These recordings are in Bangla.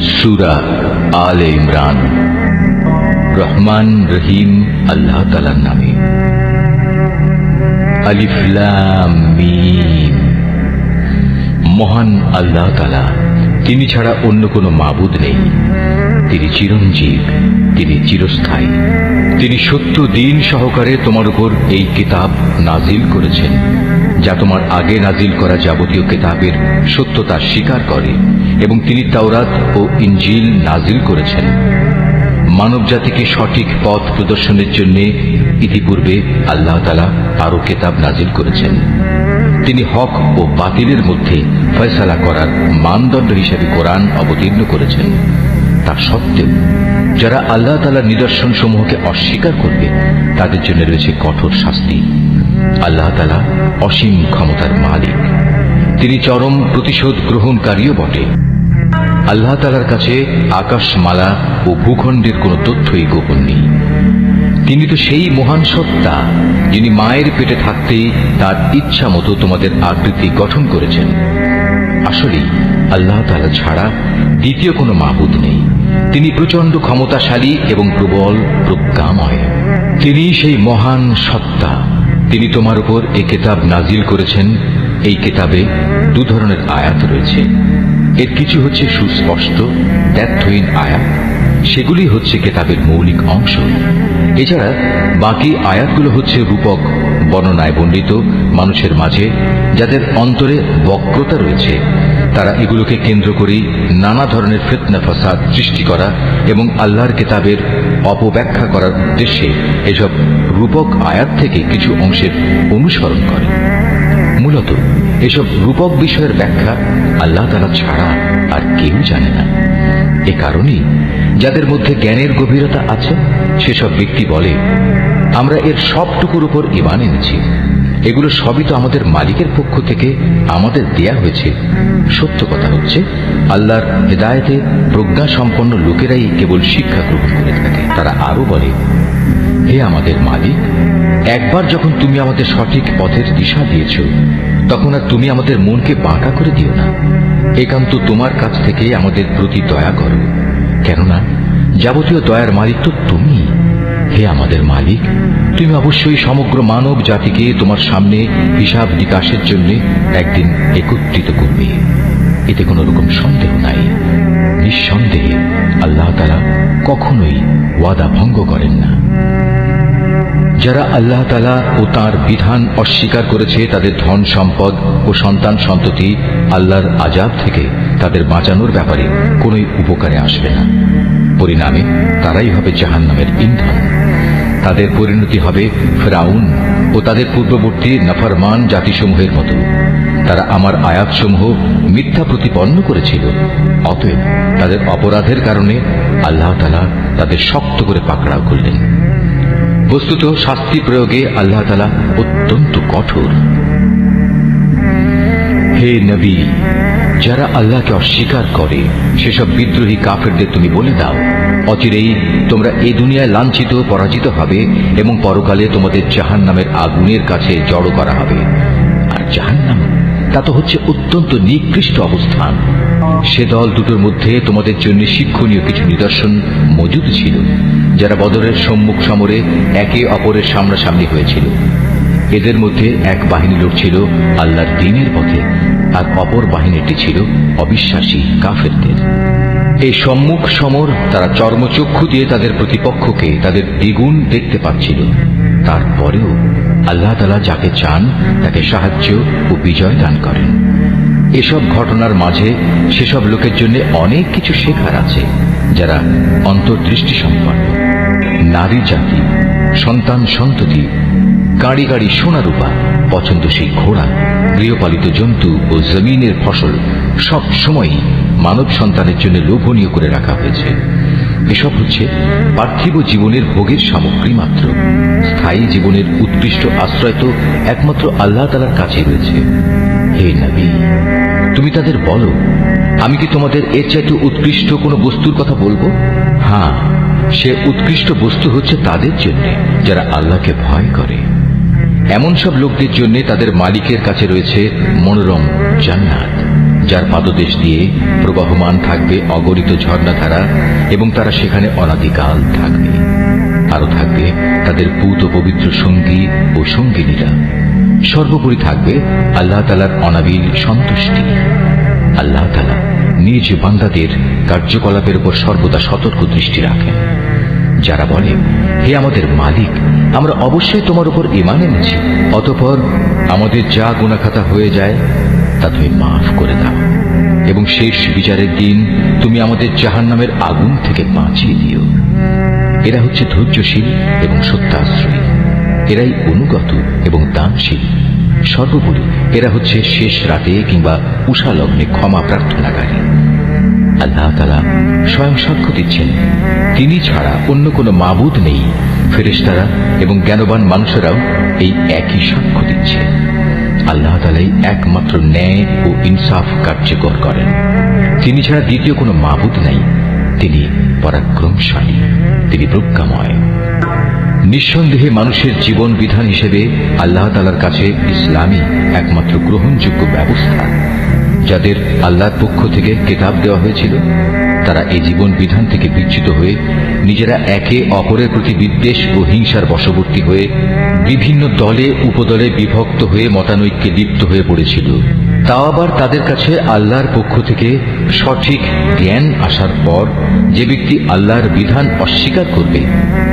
সূরা আলে ইমরান। রহমান রহিম আল্লাহ তাআলার নামে। আলিফ লাম মিম। মহান আল্লাহ তাআলা, তিনি ছাড়া অন্য কোনো মাবুদ নেই। তিনি চিরঞ্জীব, তিনি চিরস্থায়ী। তিনি সত্য দিন সহকারে তোমার উপর এই কিতাব নাজিল করেছেন, যা তোমার আগে নাজিল করা যাবতীয় কিতাবের সত্যতা স্বীকার করে, এবং তিনি তাওরাত ও ইনজিল নাজিল করেছেন মানব জাতিকে সঠিক পথ প্রদর্শনের জন্য। ইতিপূর্বে আল্লাহ তাআলা আরো কিতাব নাজিল করেছেন। তিনি হক ও বাতিলের মধ্যে ফয়সালা করার মানদণ্ড হিসেবে কোরআন অবতীর্ণ করেছেন। তা সত্ত্বেও যারা আল্লাহ তাআলার নিদর্শন সমূহকে অস্বীকার করবে, তাদের জন্য রয়েছে কঠোর শাস্তি। আল্লাহ তাআলা অসীম ক্ষমতার মালিক, তিনি চরম প্রতিশোধ গ্রহণকারীও বটে। আল্লাহ তাআলার কাছে আকাশমালা ও ভূখণ্ডের কোনো তথ্যই গোপন নেই। তিনি তো সেই মহান সত্তা, যিনি মায়ের পেটে থাকতেই তার ইচ্ছা মতো তোমাদের আকৃতি গঠন করেছেন। আসলে আল্লাহ তাআলা ছাড়া দ্বিতীয় কোনো মাবুদ নেই। তিনি প্রচন্ড ক্ষমতাশালী এবং প্রবল প্রজ্ঞাময়। তিনি সেই মহান সত্তা। তিনি তোমার উপর এই কিতাব নাজিল করেছেন। এই কিতাবে দু ধরনের আয়াত রয়েছে। এর কিছু হচ্ছে সুস্পষ্ট দ্ব্যর্থহীন আয়াত, সেগুলি হচ্ছে কিতাবের মৌলিক অংশ। এছাড়া বাকি আয়াতগুলো হচ্ছে রূপক বর্ণনায় বর্ণিত মানুষের মাঝে, যাদের অন্তরে বক্রতা রয়েছে। তারা এগুলোকে কেন্দ্র করে নানা ধরনের ফিতনা ফাসাদ সৃষ্টি করা এবং আল্লাহর কিতাবের অপব্যাখ্যা করার উদ্দেশ্যে এসব রূপক আয়াত থেকে কিছু অংশের অনুসরণ করে। মূলত এসব রূপক বিষয়ের ব্যাখ্যা আল্লাহ তাআলা ছাড়া আর কেউ জানে না। এ কারণেই যাদের মধ্যে জ্ঞানের গভীরতা আছে, সেসব ব্যক্তি বলে, আমরা এর সবটুকুর উপর ঈমান এনেছি। এগুলো সবই তো আমাদের মালিকের পক্ষ থেকে আমাদের দেয়া হয়েছে। সত্য কথা হচ্ছে, আল্লাহর হেদায়েতে প্রজ্ঞা সম্পন্ন লোকেরাই কেবল শিক্ষা গ্রহণ করে থাকে। তারা আরো বলে, হে আমাদের মালিক, একবার যখন তুমি আমাদের সঠিক পথের দিশা দিয়েছ, তখন আর তুমি আমাদের মনকে বাঁকা করে দিও না। একান্ত তোমার কাছ থেকে আমাদের প্রতি দয়া করো, কেননা যাবতীয় দয়ার মালিক তো তুমি। হে আমাদের মালিক, তুমি অবশ্যই সমগ্র মানব জাতিকে তোমার সামনে হিসাব নিকাশের জন্য একদিন একত্রিত করবে। এতে কোনো রকম সন্দেহ নাই। নিঃসন্দেহে আল্লাহ তাআলা কখনোই ওয়াদা ভঙ্গ করেন না। যারা আল্লাহ তাআলা ও তাঁর বিধান অস্বীকার করেছে, তাদের ধন সম্পদ ও সন্তান সন্ততি আল্লাহর আযাব থেকে তাদের বাঁচানোর ব্যাপারে কোনোই উপকারে আসবে না। পরিণামে তারাই হবে জাহান্নামের ইন্ধন। তাদের পরিণতি হবে ফিরআউন ও তাদের পূর্ববর্তী নাফরমান জাতিসমূহের মতো। তারা আমার আয়াতসমূহ মিথ্যা প্রতিপন্ন করেছিল। অতএব তাদের অপরাধের কারণে আল্লাহ তাআলা তাদের শক্ত করে পাকড়াও করলেন। বস্তুত শাস্তি প্রয়োগে আল্লাহ তাআলা অত্যন্ত কঠোর। হে নবী, যারা আল্লাহকে অস্বীকার করে, সেসব বিদ্রোহী কাফেরদের তুমি বলে দাও, অচিরেই তোমরা এই দুনিয়ায় লাঞ্ছিত পরাজিত হবে এবং পরকালে তোমাদের জাহান্নামের আগুনের কাছে জড়ো করা হবে। আর জাহান্নাম, তা তো হচ্ছে অত্যন্ত নিকৃষ্ট অবস্থান। সে দল দুটোর মধ্যে তোমাদের জন্য শিক্ষণীয় কিছু নিদর্শন মজুদ ছিল, যারা বদরের সম্মুখ সমরে একে অপরের সামনাসামনি হয়েছিল। এদের মধ্যে এক বাহিনী লড়ছিল আল্লাহর দ্বীনের পথে, আর অপর বাহিনীটি ছিল অবিশ্বাসী কাফেরদের। এই সম্মুখ সমর তারা চর্মচক্ষু দিয়ে তাদের প্রতিপক্ষকে তাদের দ্বিগুণ দেখতে পাচ্ছিল। তারপরেও আল্লাহ তাআলা যাকে চান তাকে সাহায্য ও বিজয় দান করেন। এসব ঘটনার মাঝে সেসব লোকের জন্য অনেক কিছু শেখার আছে, যারা অন্তর্দৃষ্টি সম্পন্ন। নারী জাতি, সন্তান সন্ততি, গাড়ি গাড়ি সোনারূপা, পছন্দসই ঘোড়া, গৃহপালিত জন্তু ও জমিনের ফসল সব সময়ই মানব সন্তানের জন্য লোভনীয় করে রাখা হয়েছে। এসব হচ্ছে পার্থিব জীবনের ভোগের সামগ্রী মাত্র। স্থায়ী জীবনের উৎকৃষ্ট আশ্রয় তো একমাত্র আল্লাহ তাআলার কাছে রয়েছে। হে নবী, তুমি তাদের বলো, আমি কি তোমাদের এর চাইতে উৎকৃষ্ট কোনো বস্তুর কথা বলবো? হ্যাঁ, সে উৎকৃষ্ট বস্তু হচ্ছে তাদের জন্য যারা আল্লাহকে ভয় করে। এমন সব লোকদের জন্য তাদের মালিকের কাছে রয়েছে মনোরম জান্নাত, যার পাদদেশ দিয়ে প্রবাহমান থাকবে অগণিত ঝর্ণাধারা এবং তারা সেখানে অনাদিকাল থাকবে। আরো থাকবে তাদের পূত পবিত্র সঙ্গী ও সঙ্গিনীরা। সর্বোপরি থাকবে আল্লাহ তাআলার অনাবিল সন্তুষ্টি। আল্লাহ তাআলা নিজ বান্দাদের কার্যকলাপের উপর সর্বদা সতর্ক দৃষ্টি রাখেন। যারা বলে, হে আমাদের মালিক, আমরা অবশ্যই তোমার উপর ঈমান এনেছি, অতঃপর আমাদের যা গুনাহখাতা হয়ে যায় তা তুমি মাফ করে দাও এবং শেষ বিচারের দিন তুমি আমাদের জাহান্নামের আগুন থেকে বাঁচিয়ে দিও। এরা হচ্ছে ধৈর্যশীল এবং সত্যাশ্রয়ী। এরাই অনুগত এবং দানশীল। সর্বোপরি এরা হচ্ছে শেষ রাতে কিংবা উষা লগ্নে ক্ষমা প্রার্থনাকারী। আল্লাহ তাআলা স্বয়ং সাক্ষ্য দিচ্ছেন, তিনি ছাড়া অন্য কোনো মাবুদ নেই। ফেরেশতারা এবং জ্ঞানবান মানুষেরাও এই একই সাক্ষ্য দিচ্ছে। আল্লাহ তাআলাই একমাত্র ন্যায় ও ইনসাফ কার্যকর করেন। তিনি ছাড়া দ্বিতীয় কোনো মাবুদ নাই। তিনি পরাক্রমশালী, তিনি প্রজ্ঞাময়। নিঃসন্দেহে মানুষের জীবন বিধান হিসেবে আল্লাহ তাআলার কাছে ইসলামই একমাত্র গ্রহণযোগ্য ব্যবস্থা। যাদের আল্লাহর পক্ষ থেকে কিতাব দেওয়া হয়েছিল তারা এই জীবন বিধান থেকে বিচ্যুত হয়ে নিজেরা একে অপরের প্রতি বিদ্বেষ ও হিংসার বশবর্তী হয়ে বিভিন্ন দলে উপদলে বিভক্ত হয়ে মতানৈক্যে লিপ্ত হয়ে পড়েছিল। তাও আবার তাদের কাছে আল্লাহর পক্ষ থেকে সঠিক জ্ঞান আসার পর যে ব্যক্তি আল্লাহর বিধান অস্বীকার করবে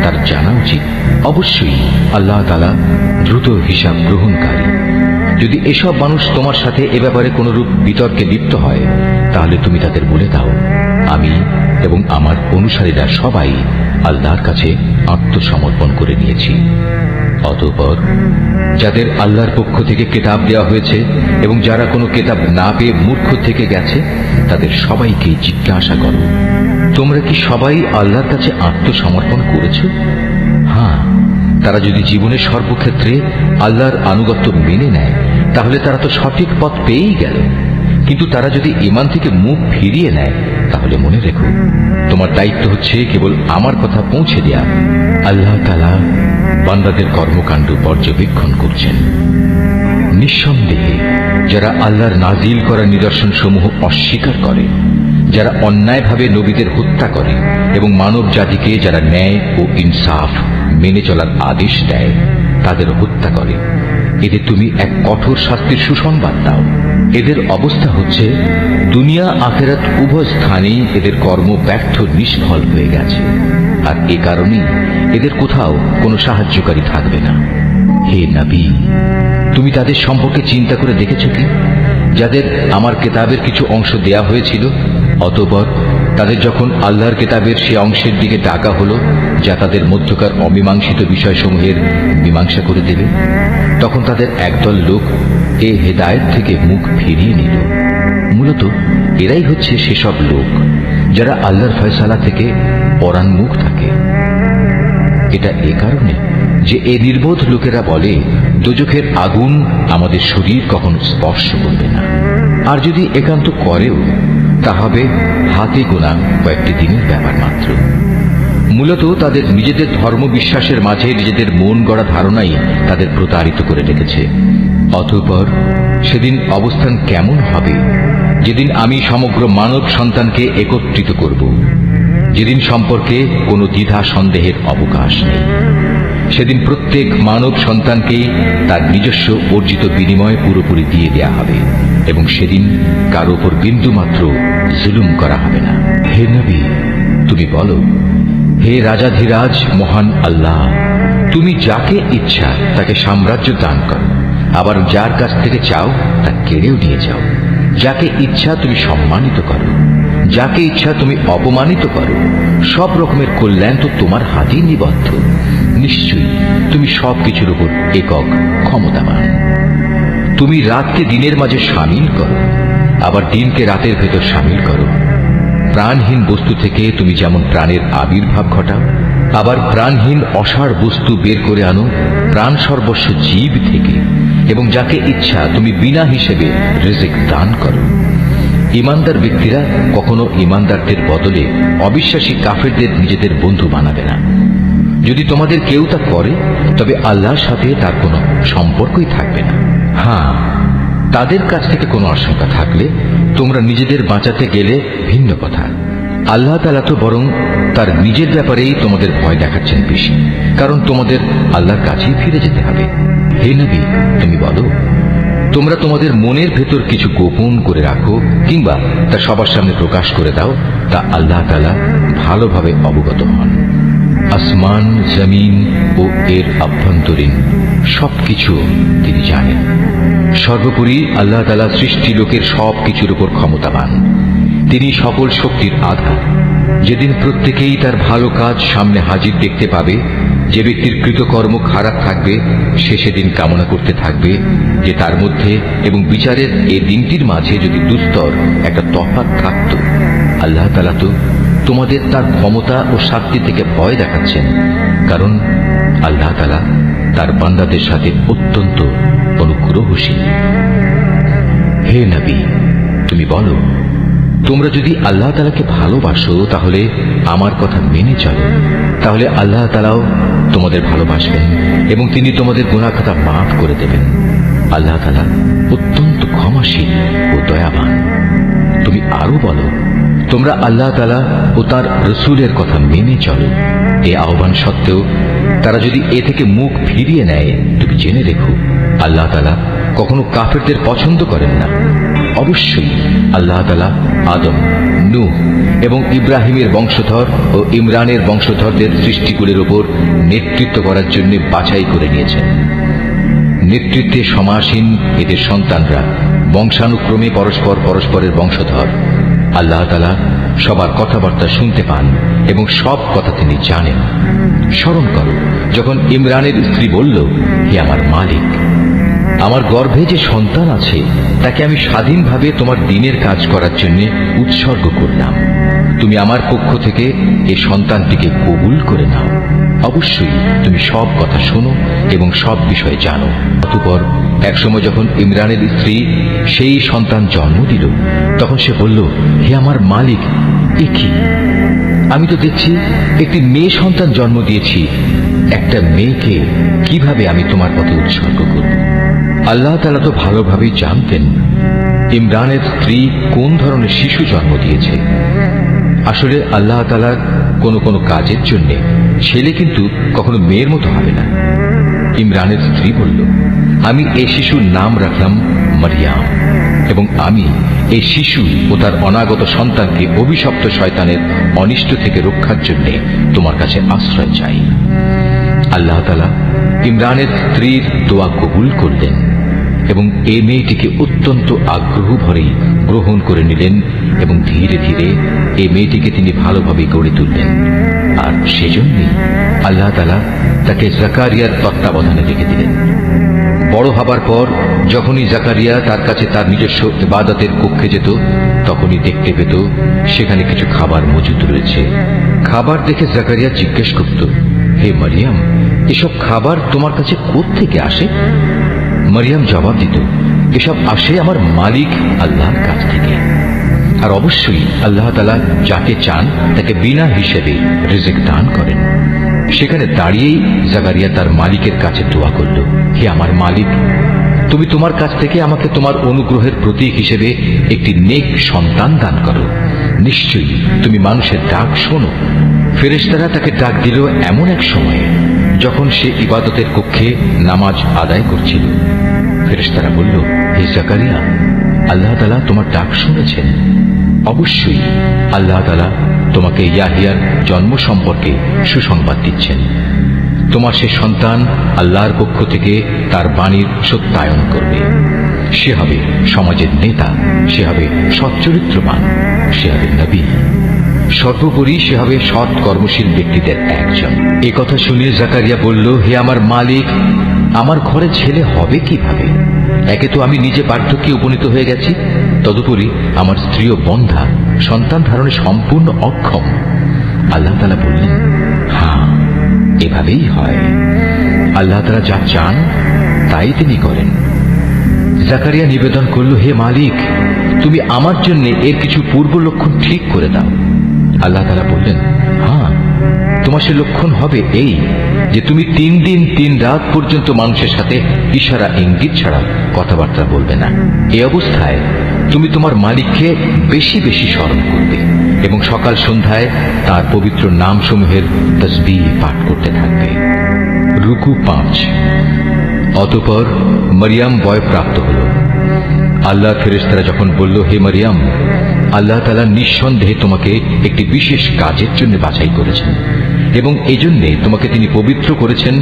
তার জানা উচিত অবশ্যই আল্লাহ তাআলা দ্রুত হিসাব গ্রহণকারী। যদি এসব মানুষ তোমার সাথে এ ব্যাপারে কোনরূপ বিতর্কে লিপ্ত হয় তাহলে তুমি তাদের বলে দাও, আমি এবং আমার অনুসারীরা সবাই আল্লাহর কাছে আত্মসমর্পণ করে নিয়েছি। অতঃপর যাদের আল্লাহর পক্ষ থেকে কিতাব দেওয়া হয়েছে এবং যারা কোনো কিতাব না পেয়ে মূর্খ থেকে গেছে তাদের সবাইকে জিজ্ঞাসা করো, তোমরা কি সবাই আল্লাহর কাছে আত্মসমর্পণ করেছ? হ্যাঁ, তারা যদি জীবনের সর্বক্ষেত্রে আল্লাহর আনুগত্য মেনে নেয় তাহলে তারা তো সঠিক পথ পেয়েই গেল। কিন্তু তারা যদি ঈমান থেকে মুখ ফিরিয়ে নেয় তাহলে মনে রেখো, তোমার দায়িত্ব হচ্ছে কেবল আমার কথা পৌঁছে দেয়া। আল্লাহ তাআলা বান্দাদের কর্মকাণ্ড পর্যবেক্ষণ করছেন। নিঃসন্দেহে যারা আল্লাহর নাজিল করা নিদর্শন সমূহ অস্বীকার করে, যারা অন্যায়ভাবে নবীদের হত্যা করে এবং মানব জাতিকে যারা ন্যায় ও ইনসাফ মেনে চলার আদেশ দেয় তাদের হত্যা করে, এদের তুমি এক কঠোর শাস্তির সুসংবাদ দাও। এদের অবস্থা হচ্ছে দুনিয়া আখিরাত উভয় স্থানেই এদের কর্ম ব্যর্থ নিষ্ফল হয়ে গেছে, আর এ কারণেই এদের কোথাও কোনো সাহায্যকারী থাকবে না। হে নবী, তুমি তাদের সম্পর্কে চিন্তা করে দেখেছ কি, যাদের আমার কিতাবের কিছু অংশ দেয়া হয়েছিল, অতঃপর তাদের যখন আল্লাহর কিতাবের সে অংশের দিকে ডাকা হলো যা তাদের মধ্যকার অমীমাংসিত বিষয়সমূহের মীমাংসা করে দেবে, তখন তাদের একদল লোক এ হেদায়েত থেকে মুখ ফিরিয়ে নিল। মূলত এরাই হচ্ছে সেসব লোক যারা আল্লাহর ফয়সালা থেকে পরান্মুখ থাকে। এটা এ কারণে যে এ নির্বোধ লোকেরা বলে, দোজখের আগুন আমাদের শরীর কখনো স্পর্শ করবে না, আর যদি একান্ত করেও তা হবে হাতে গোনা কয়েকটি দিনের ব্যাপার মাত্র। মূলত তাদের নিজেদের ধর্ম বিশ্বাসের মাঝে নিজেদের মন গড়া ধারণাই তাদের প্রতারিত করে রেখেছে। অতঃপর সেদিন অবস্থান কেমন হবে যেদিন আমি সমগ্র মানব সন্তানকে একত্রিত করব, যেদিন সম্পর্কে কোনো দ্বিধা সন্দেহের অবকাশ নেই। সেদিন প্রত্যেক মানব সন্তানকেই তার নিজস্ব অর্জিত বিনিময় পুরোপুরি দিয়ে দেয়া হবে এবং সেদিন কারো উপর বিন্দুমাত্র জুলুম করা হবে না। হে নবী, তুমি বলো, হে রাজাধিরাজ মহান আল্লাহ, তুমি যাকে ইচ্ছা তাকে সাম্রাজ্য দান করো, আবার যার কাছ থেকে চাও তা কেড়েও নিয়ে যাও। যাকে ইচ্ছা তুমি সম্মানিত করো, যাকে ইচ্ছা তুমি অপমানিত করো। সব রকমের কল্যাণ তো তোমার হাতেই নিবদ্ধ। নিশ্চয়ই তুমি সবকিছুর উপর একক ক্ষমতাবান। তুমি রাতকে দিনের মাঝে সামিল করো, আবার দিনকে রাতের ভেতর সামিল করো। প্রাণহীন বস্তু থেকে তুমি যেমন প্রাণের আবির্ভাব ঘটাও, আবার প্রাণহীন অসাড় বস্তু বের করে আনো প্রাণ সর্বস্ব জীব থেকে, এবং যাকে ইচ্ছা তুমি বিনা হিসেবে রিজিক দান করো। ইমানদার ব্যক্তিরা কখনো ইমানদারদের বদলে অবিশ্বাসী কাফেরদের নিজেদের বন্ধু বানাবে না। যদি তোমাদের কেউ তা করে তবে আল্লাহর সাথে তার কোনো সম্পর্কই থাকবে না। হ্যাঁ, তাদের কাছ থেকে কোনো আশঙ্কা থাকলে তোমরা নিজেদের বাঁচাতে গেলে ভিন্ন কথা। আল্লাহ তাআলা তো বরং তার নিজের ব্যাপারেই তোমাদের ভয় দেখাচ্ছেন বেশি, কারণ তোমাদের আল্লাহর কাছেই ফিরে যেতে হবে। হে নবী, তুমি বলো, তোমরা তোমাদের মনের ভেতর কিছু গোপন করে রাখো কিংবা তা সবার সামনে প্রকাশ করে দাও, তা আল্লাহ তাআলা ভালোভাবে অবগত হন। আসমান, জমিন ও এর আভ্যন্তরীণ সবকিছু তিনি জানেন। সর্বোপরি আল্লাহ তাআলা সৃষ্টি লোকের সবকিছুর উপর ক্ষমতাবান। তিনি সকল শক্তির আধার। যেদিন প্রত্যেকেই তার ভালো কাজ সামনে হাজির দেখতে পাবে, যে ব্যক্তির কৃতকর্ম খারাপ থাকবে সে সেদিন কামনা করতে থাকবে যে তার মধ্যে এবং বিচারের এই দিনটির মাঝে যদি দুস্তর একটা তফাৎ থাকত। আল্লাহ তাআলা তো তোমাদের তার ক্ষমতা ও শাস্তি থেকে ভয় দেখাচ্ছেন, কারণ আল্লাহ তাআলা তার বান্দাদের সাথে অত্যন্ত অনুগ্রহশীল। হে নবী, তুমি বলো, তোমরা যদি আল্লাহ তাআলাকে ভালোবাসো তাহলে আমার কথা মেনে চলো, তাহলে আল্লাহ তাআলাও তোমাদের ভালোবাসবেন এবং তিনি তোমাদের গুনাহ খাতা মাফ করে দেবেন। আল্লাহ তাআলা অত্যন্ত ক্ষমাশীল ও দয়াবান। তুমি আরো বলো, তোমরা আল্লাহ তাআলা ও তার রাসূলের কথা মেনে চলো। এই আহ্বান সত্ত্বেও তারা যদি এ থেকে মুখ ফিরিয়ে নেয়, তুমি জেনে রেখো আল্লাহ তাআলা কখনো কাফেরদের পছন্দ করেন না। অবশ্যই আল্লাহ তাআলা আদম, নূহ এবং ইব্রাহিমের বংশধর ও ইমরানের বংশধরদের সৃষ্টিগুলির উপর নেতৃত্ব করার জন্য বাছাই করে নিয়েছেন। নেতৃত্বে সমাসীন এদের সন্তানরা বংশানুক্রমে পরস্পরের বংশধর। আল্লাহ তাআলা সবার কথাবার্তা শুনতে পান এবং সব কথা তিনি জানেন। স্মরণ করো, যখন ইমরানের স্ত্রী বলল, হে আমার মালিক, আমার গর্ভে যে সন্তান আছে তাকে আমি স্বাধীনভাবে তোমার দ্বীনের কাজ করার জন্য উৎসর্গ করলাম। তুমি আমার পক্ষ থেকে এই সন্তানটিকে কবুল করে নাও। অবশ্যই তুমি সব কথা শোনো এবং সব বিষয়ে জানো। অতঃপর একসময় যখন ইমরানের স্ত্রী সেই সন্তান জন্ম দিল, তখন সে বলল, হে আমার মালিক, এ কি? আমি তো দেখছি একটি মেয়ে সন্তান জন্ম দিয়েছি। একটা মেয়েকে কিভাবে আমি তোমার পথে উৎসর্গ করব? আল্লাহ তাআলা তো ভালোভাবেই জানতেন ইমরানের স্ত্রী কোন ধরনের শিশু জন্ম দিয়েছে। আসলে আল্লাহ তাআলার কোনো কোনো কাজের জন্য ছেলে কিন্তু কখনো মেয়ের মতো হবে না। ইমরানের স্ত্রী বলল, আমি এই শিশুর নাম রাখলাম মারিয়াম, এবং আমি এই শিশু ও তার অনাগত সন্তানকে অভিশপ্ত শয়তানের অনিষ্ট থেকে রক্ষার জন্য তোমার কাছে আশ্রয় চাই। আল্লাহ তাআলা ইমরানের স্ত্রীর দোয়া কবুল করলেন এবং এই মেয়েটিকে অত্যন্ত আগ্রহ ভরেই গ্রহণ করে নিলেন এবং ধীরে ধীরে এই মেয়েটিকে তিনি ভালোভাবে গড়ে তুললেন। আর সেজন্যই আল্লাহ তাআলা তাকে জাকারিয়ার তত্ত্বাবধানে রেখে দিলেন। বড় হবার পর যখনই জাকারিয়া তার কাছে তার নিজস্ব ইবাদতের কক্ষে যেত, তখনই দেখতে পেত সেখানে কিছু খাবার মজুদ রয়েছে। খাবার দেখে জাকারিয়া জিজ্ঞেস করত, হে মারিয়াম, এসব খাবার তোমার কাছে কোত্থেকে আসে? মারিয়াম জবাব দিত, এসব আসে আমার মালিক আল্লাহর কাছ থেকে। আর অবশ্যই আল্লাহ তাআলা যাকে চান তাকে বিনা হিসেবে রিজিক দান করেন। সেখানে দাঁড়িয়েই জাকারিয়া তার মালিকের কাছে দোয়া করল, হে আমার মালিক, তুমি তোমার কাছ থেকে আমাকে তোমার অনুগ্রহের প্রতীক হিসেবে একটি নেক সন্তান দান করো। নিশ্চয়ই তুমি মানুষের ডাক শোনো। ফেরেশতারা তাকে ডাক দিল এমন এক সময়ে যখন সে ইবাদতের কক্ষে নামাজ আদায় করছিল। ফেরেশতারা বলল, হে জাকারিয়া, আল্লাহ তাআলা তোমার ডাক শুনেছেন। অবশ্যই আল্লাহ তাআলা তোমাকে ইয়াহিয়ার জন্ম সম্পর্কে সুসংবাদ দিচ্ছেন। তোমার সে সন্তান আল্লাহর পক্ষ থেকে তার বাণীর সত্যায়ন করবে। সে হবে সমাজের নেতা, সে হবে সচ্চরিত্রবান, সে হবে নবী। সর্বোপরি সে হবে সৎ কর্মশীল ব্যক্তিদের একজন। এ কথা শুনে জাকারিয়া বলল, হে আমার মালিক, আমার ঘরে ছেলে হবে কিভাবে? একে তো আমি নিজে বার্ধক্যে উপনীত হয়ে গেছি, তদুপরি আমার স্ত্রীও বন্ধা, সন্তান ধারণে সম্পূর্ণ অক্ষম। আল্লাহ তাআলা বললেন, হ্যাঁ, এভাবেই হয়। আল্লাহ তাআলা যা চান তাই তিনি করেন। জাকারিয়া নিবেদন করল, হে মালিক, তুমি আমার জন্য এর কিছু পূর্ব লক্ষণ ঠিক করে দাও। আল্লাহ তাআলা বললেন, হ্যাঁ, তোমার সে লক্ষণ হবে এই যে তুমি 3 দিন 3 রাত পর্যন্ত মানুষের সাথে ইশারা ইঙ্গিত ছাড়া কথাবার্তা বলবে না। এই অবস্থায় তুমি তোমার মালিককে বেশি বেশি স্মরণ করবে এবং সকাল সন্ধ্যায় তার পবিত্র নামসমূহের তসবিহ পাঠ করতে থাকবে। রুকু 5। অতঃপর মরিয়ম ভয়প্রাপ্ত হল। আল্লাহ ফেরেশতারা যখন বলল, হে মরিয়ম, আল্লাহ তাআলা নিঃসন্দেহে তোমাকে একটি বিশেষ কাজের জন্য বাছাই করেছেন এবং এজন্যে তোমাকে তিনি পবিত্র করেছেন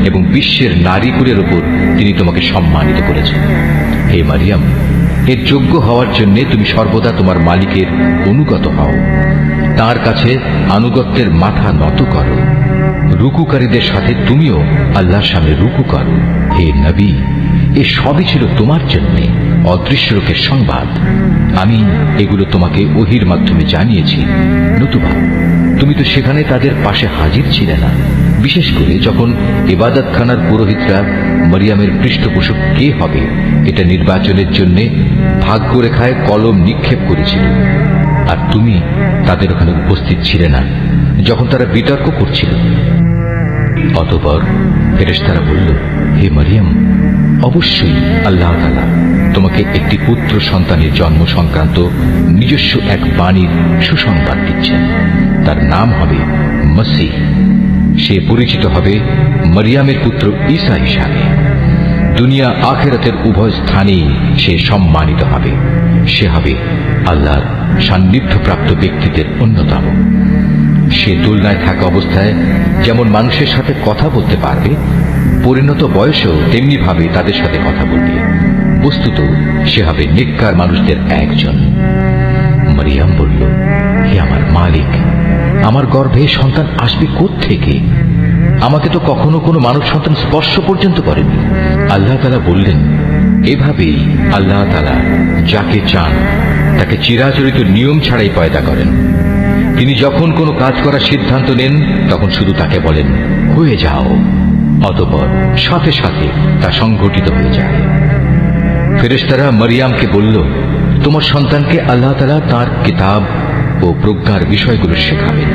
এবং বিশ্বের নারীকুলের উপর তিনি তোমাকে সম্মানিত করেছেন। হে মরিয়ম, এর যোগ্য হওয়ার জন্য তুমি সর্বদা তোমার মালিকের অনুগত হও, তার কাছে আনুগত্যের মাথা নত করো। রুকুকারীদের সাথে তুমিও আল্লাহর সামনে রুকু করো। হে নবী, এ সবই ছিল তোমার জন্য অদৃশ্য লোকের সংবাদ। আমি এগুলো তোমাকে ওহির মাধ্যমে জানিয়েছি, নতুবা তুমি তো সেখানে তাদের পাশে হাজির ছিলে না। বিশেষ করে যখন ইবাদতখানার পুরোহিতরা মরিয়মের পৃষ্ঠপোষক কে হবে এটা নির্বাচনের জন্য ভাগ্যরেখায় কলম নিক্ষেপ করেছিল, আর তুমি তাদের ওখানে উপস্থিত ছিলে না যখন তারা বিতর্ক করছিল। অতঃপর ফেরেশতারা বলল, হে মরিয়ম, অবশ্যই আল্লাহ তাআলা তোমাকে একটি পুত্র সন্তানের জন্ম সংক্রান্ত নিজস্ব এক বাণীর সুসংবাদ দিচ্ছেন। তার নাম হবে মসীহ। সে পরিচিত হবে মরিয়মের পুত্র ঈসা হিসাবে। দুনিয়া আখিরাতের উভয় স্থানেই সে সম্মানিত হবে। সে হবে আল্লাহর সান্নিধ্যপ্রাপ্ত ব্যক্তিদের অন্যতম। সে তুলনায় থাকা অবস্থায় যেমন মানুষের সাথে কথা বলতে পারবে, পরিণত বয়সেও তেমনি ভাবে তাদের সাথে কথা বলবে। বস্তুত সে হবে নেককার মানুষদের একজন। মরিয়ম বলল, হে আমার মালিক, আমার গর্ভে সন্তান আসবে কোত্থেকে? আমাকে তো কখনো কোনো মানব সন্তান স্পর্শ পর্যন্ত করেনি। আল্লাহ তাআলা বললেন, এভাবেই আল্লাহ তাআলা যাকে চান তাকে চিরাচরিত নিয়ম ছাড়াই পয়দা করেন। তিনি যখন কোনো কাজ করার সিদ্ধান্ত নেন তখন শুধু তাকে বলেন, হয়ে যাও, অতঃপর সাথে সাথে তা সংঘটিত হয়ে যায়। ফেরেশতারা মরিয়মকে বলল, তোমার সন্তানকে আল্লাহ তাআলা তাঁর কিতাব ও প্রজ্ঞার বিষয়গুলো শেখাবেন,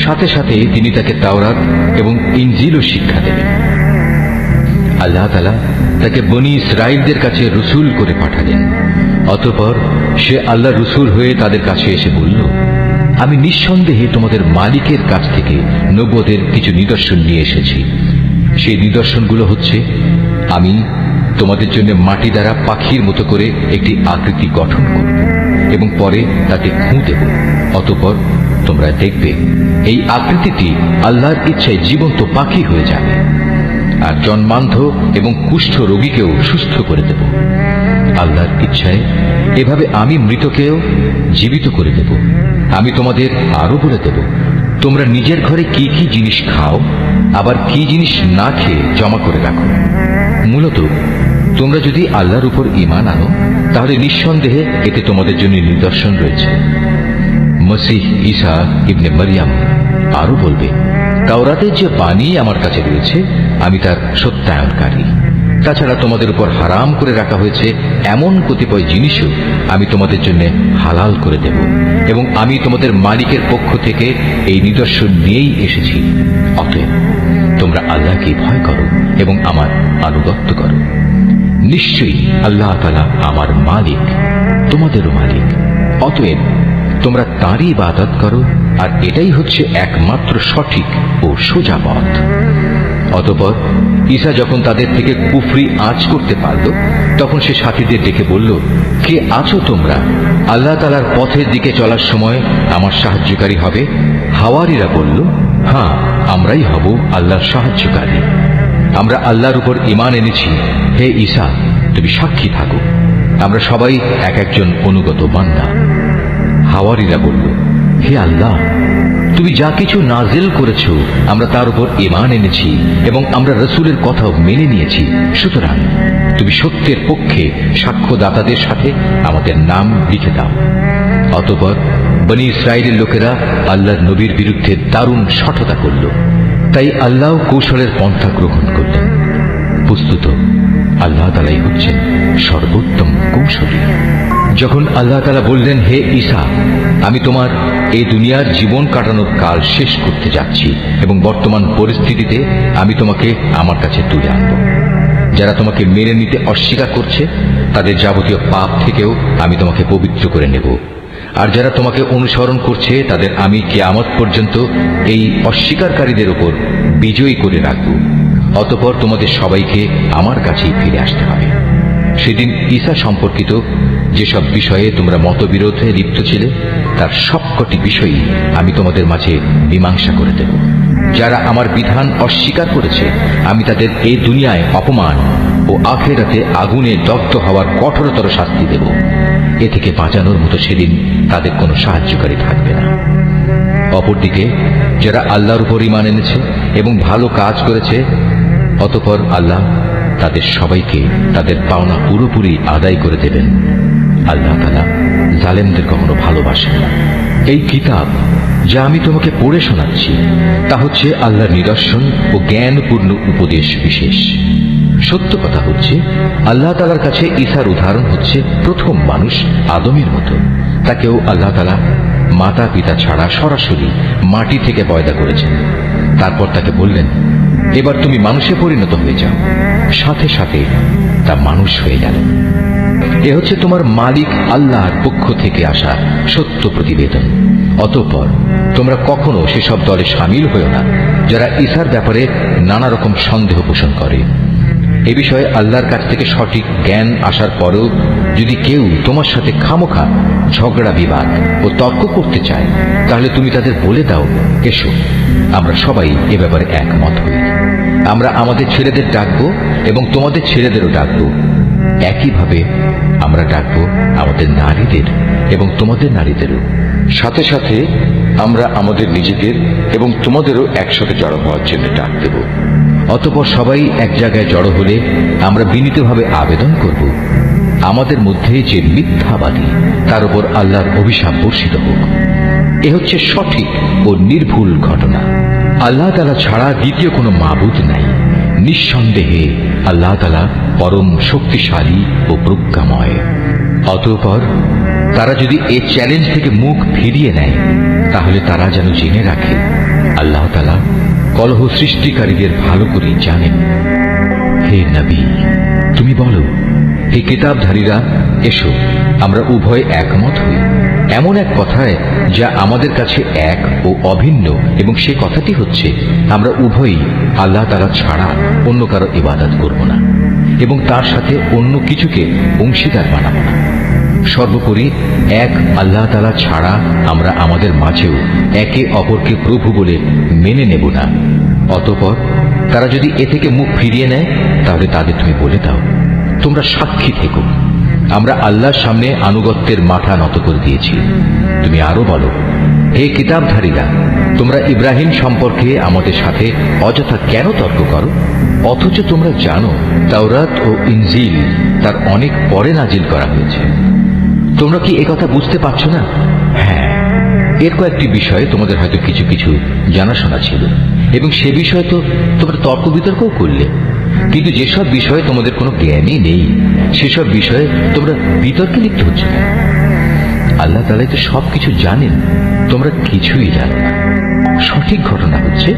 সাথে সাথে তিনি তাকে তাওরাত এবং ইনজিলও শিক্ষা দেবেন। আল্লাহ তাআলা তাকে বনী ইসরাইলদের কাছে রসুল করে পাঠালেন। অতঃপর সে আল্লাহ রসুল হয়ে তাদের কাছে এসে বলল, আমি নিঃসন্দেহে তোমাদের মালিকের কাছ থেকে নবুয়তের কিছু নিদর্শন নিয়ে এসেছি। সেই নিদর্শনগুলো হচ্ছে, আমি তোমাদের জন্য মাটি দ্বারা পাখির মতো করে একটি আকৃতি গঠন করব এবং পরে তাতে খুঁ দেব। অতঃপর তোমরা দেখবে এই আকৃতিটি আল্লাহর ইচ্ছায় জীবন্ত পাখি হয়ে যাবে, আর জন্মান্ধ এবং কুষ্ঠ রোগীকেও সুস্থ করে দেব। আল্লাহর ইচ্ছায় এভাবে আমি মৃতকেও জীবিত করে দেব। আমি তোমাদের আরো বলে দেব, তোমরা নিজের ঘরে কি কি জিনিস খাও, আবার কি জিনিস না খেয়ে জমা করে রাখো। মূলত তোমরা যদি আল্লাহর উপর ঈমান আনো তাহলে নিঃসন্দেহে এতে তোমাদের জন্য নিদর্শন রয়েছে। মসীহ ঈসা ইবনে মরিয়ম আরো বলবে, তাওরাতের যে বাণী আমার কাছে রয়েছে আমি তার সত্যায়নকারী। তাছাড়া তোমাদের উপর হারাম করে রাখা হয়েছে এমন কতিপয় জিনিসও আমি তোমাদের জন্য হালাল করে দেব, এবং আমি তোমাদের মালিকের পক্ষ থেকে এই নিদর্শন নিয়েই এসেছি। অতএব তোমরা আল্লাহকে ভয় করো এবং আমার আনুগত্য করো। নিশ্চয়ই আল্লাহ তাআলা আমার মালিক, তোমাদেরও মালিক। অতএব তোমরা তাঁরই ইবাদত করো, আর এটাই হচ্ছে একমাত্র সঠিক ও সোজা পথ। অতঃপর ঈসা যখন তাদের থেকে কুফরি আঁচ করতে পারল তখন সে সাথীদের ডেকে বলল, কে আছো তোমরা? আল্লাহ তাআলার পথের দিকে চলার সময় আমার সাহায্যকারী হবে? হাওয়ারীরা বলল, হ্যাঁ, আমরাই হব আল্লাহর সাহায্যকারী। আমরা আল্লাহর উপর ঈমান এনেছি। হে ঈসা, তুমি সাক্ষী থাকো, আমরা সবাই এক একজন অনুগত বান্দা। হাওয়ারীরা বলল, হে আল্লাহ, তুমি যা কিছু নাজিল করেছ আমরা তার উপর ঈমান এনেছি এবং আমরা রাসূলের কথাও মেনে নিয়েছি। সুতরাং তুমি সত্যের পক্ষে সাক্ষ্যদাতাদের সাথে আমাদের নাম লিখে দাও। অতঃপর বনী ইসরাইলের লোকেরা আল্লাহর নবীর বিরুদ্ধে দারুণ শঠতা করল, তাই আল্লাহ কৌশলের পন্থা গ্রহণ করলেন। বস্তুত আল্লাহ তাআলাই হচ্ছেন সর্বোত্তম কৌশলী। যখন আল্লাহ তাআলা বললেন, হে ঈসা, আমি তোমার এই দুনিয়ার জীবন কাটানোর কাল শেষ করতে যাচ্ছি এবং বর্তমান পরিস্থিতিতে আমি তোমাকে আমার কাছে তুলে আনব। যারা তোমাকে মেনে নিতে অস্বীকার করছে তাদের যাবতীয় পাপ থেকেও আমি তোমাকে পবিত্র করে নেব। আর যারা তোমাকে অনুসরণ করছে তাদের আমি কিয়ামত পর্যন্ত এই অস্বীকারীদের উপর বিজয়ী করে রাখব। অতঃপর তোমাদের সবাইকে আমার কাছেই ফিরে আসতে হবে। সেদিন ঈসা সম্পর্কিত যেসব বিষয়ে তোমরা মতবিরোধে লিপ্ত ছিলে তার সবকটি বিষয়ই আমি তোমাদের মাঝে মীমাংসা করে দেব। যারা আমার বিধান অস্বীকার করেছে আমি তাদের এই দুনিয়ায় অপমান ও আখিরাতে আগুনে দগ্ধ হওয়ার কঠোরতর শাস্তি দেব। এ থেকে বাঁচানোর মতো সেদিন তাদের কোনো সাহায্যকারী থাকবে না। অপরদিকে যারা আল্লাহর উপর ঈমান এনেছে এবং ভালো কাজ করেছে অতঃপর আল্লাহ তাদের সবাইকে তাদের পাওনা পুরোপুরি আদায় করে দেবেন। আল্লাহ তাআলা জালেমদের কখনো ভালোবাসেন না। এই কিতাব যা আমি তোমাকে পড়ে শোনাচ্ছি তা হচ্ছে আল্লাহর নিদর্শন ও জ্ঞানপূর্ণ উপদেশ বিশেষ। সত্য কথা হচ্ছে আল্লাহ তাআলার কাছে ঈসার উদাহরণ হচ্ছে প্রথম মানুষ আদমের মতো। তাকেও আল্লাহ তাআলা মাতা পিতা ছাড়া সরাসরি মাটি থেকে পয়দা করেছেন। তারপর তাকে বললেন, এবার তুমি মানুষে পরিণত হয়ে যাও। সাথে সাথে তা মানুষ হয়ে গেল। এ হচ্ছে তোমার মালিক আল্লাহর পক্ষ থেকে আসা সত্য প্রতিবেদন। অতঃপর তোমরা কখনো সেসব দলে সামিল হয়েও না যারা ঈসার ব্যাপারে নানা রকম সন্দেহ পোষণ করে। এ বিষয়ে আল্লাহর কাছ থেকে সঠিক জ্ঞান আসার পরেও যদি কেউ তোমার সাথে খামোখা ঝগড়া বিবাদ ও তর্ক করতে চায় তাহলে তুমি তাদের বলে দাও, এসো আমরা সবাই এ ব্যাপারে একমত হই। আমরা আমাদের ছেলেদের ডাকবো এবং তোমাদের ছেলেদেরও ডাকবো। একইভাবে আমরা ডাকবো আমাদের নারীদের এবং তোমাদের নারীদেরও। সাথে সাথে আমরা আমাদের নিজেদের এবং তোমাদেরও একসাথে জড়ো হওয়ার জন্য ডাক দেব। অতঃপর সবাই এক জায়গায় জড়ো হলে আমরা বিনীতভাবে আবেদন করব, আমাদের মধ্যে যে মিথ্যাবাদী তার উপর আল্লাহর অভিশাপ বর্ষিত হোক। এ হচ্ছে সঠিক ও নির্ভুল ঘটনা। আল্লাহ তাআলা ছাড়া দ্বিতীয় কোনো মাবুদ নাই। নিঃসন্দেহে আল্লাহ তাআলা পরম শক্তিশালী ও প্রজ্ঞাময়। অতঃপর তারা যদি এ চ্যালেঞ্জ থেকে মুখ ফিরিয়ে নেয় তাহলে তারা যেন জেনে রাখে আল্লাহ তাআলা কলহ সৃষ্টিকারীদের ভালো করেই জানেন। হে নবী, তুমি বলো, হে কিতাবধারীরা, এসো আমরা উভয় একমত হই এমন এক কথায় যা আমাদের কাছে এক ও অভিন্ন, এবং সে কথাটি হচ্ছে আমরা উভয়ই আল্লাহ তাআলা ছাড়া অন্য কারো ইবাদত করব না এবং তার সাথে অন্য কিছুকে অংশীদার বানাবো না। সর্বোপরি এক আল্লাহ তাআলা ছাড়া আমরা আমাদের মাঝেও একে অপরকে প্রভু বলে মেনে নেব না। অতঃপর তারা যদি এ থেকে মুখ ফিরিয়ে নেয় তাহলে তাদের তুমি বলে দাও, তোমরা সাক্ষী থেকো, আমরা আল্লাহর সামনে আনুগত্যের মাথা নত করে দিয়েছি। তুমি আরো বলো, হে কিতাবধারীরা, তোমরা ইব্রাহিম সম্পর্কে আমাদের সাথে অযথা কেন তর্ক করো, অথচ তোমরা জানো তাওরাত ও ইনজিল তার অনেক পরে নাজিল করা হয়েছে। তোমরা কি একথা বুঝতে পারছো না? হ্যাঁ, এর কয়েকটি বিষয়ে তোমাদের হয়তো কিছু কিছু জানাশোনা ছিল এবং সে বিষয়ে তো তোমরা তর্ক বিতর্কও করলে, কিন্তু যেসব বিষয়ে তোমাদের কোনো জ্ঞানই নেই সেসব বিষয়ে তোমরা বিতর্কে লিপ্ত হচ্ছে না। আল্লাহ তাআলা তো সবকিছু জানেন, তোমরা কিছুই জানো না। সঠিক ঘটনা হচ্ছে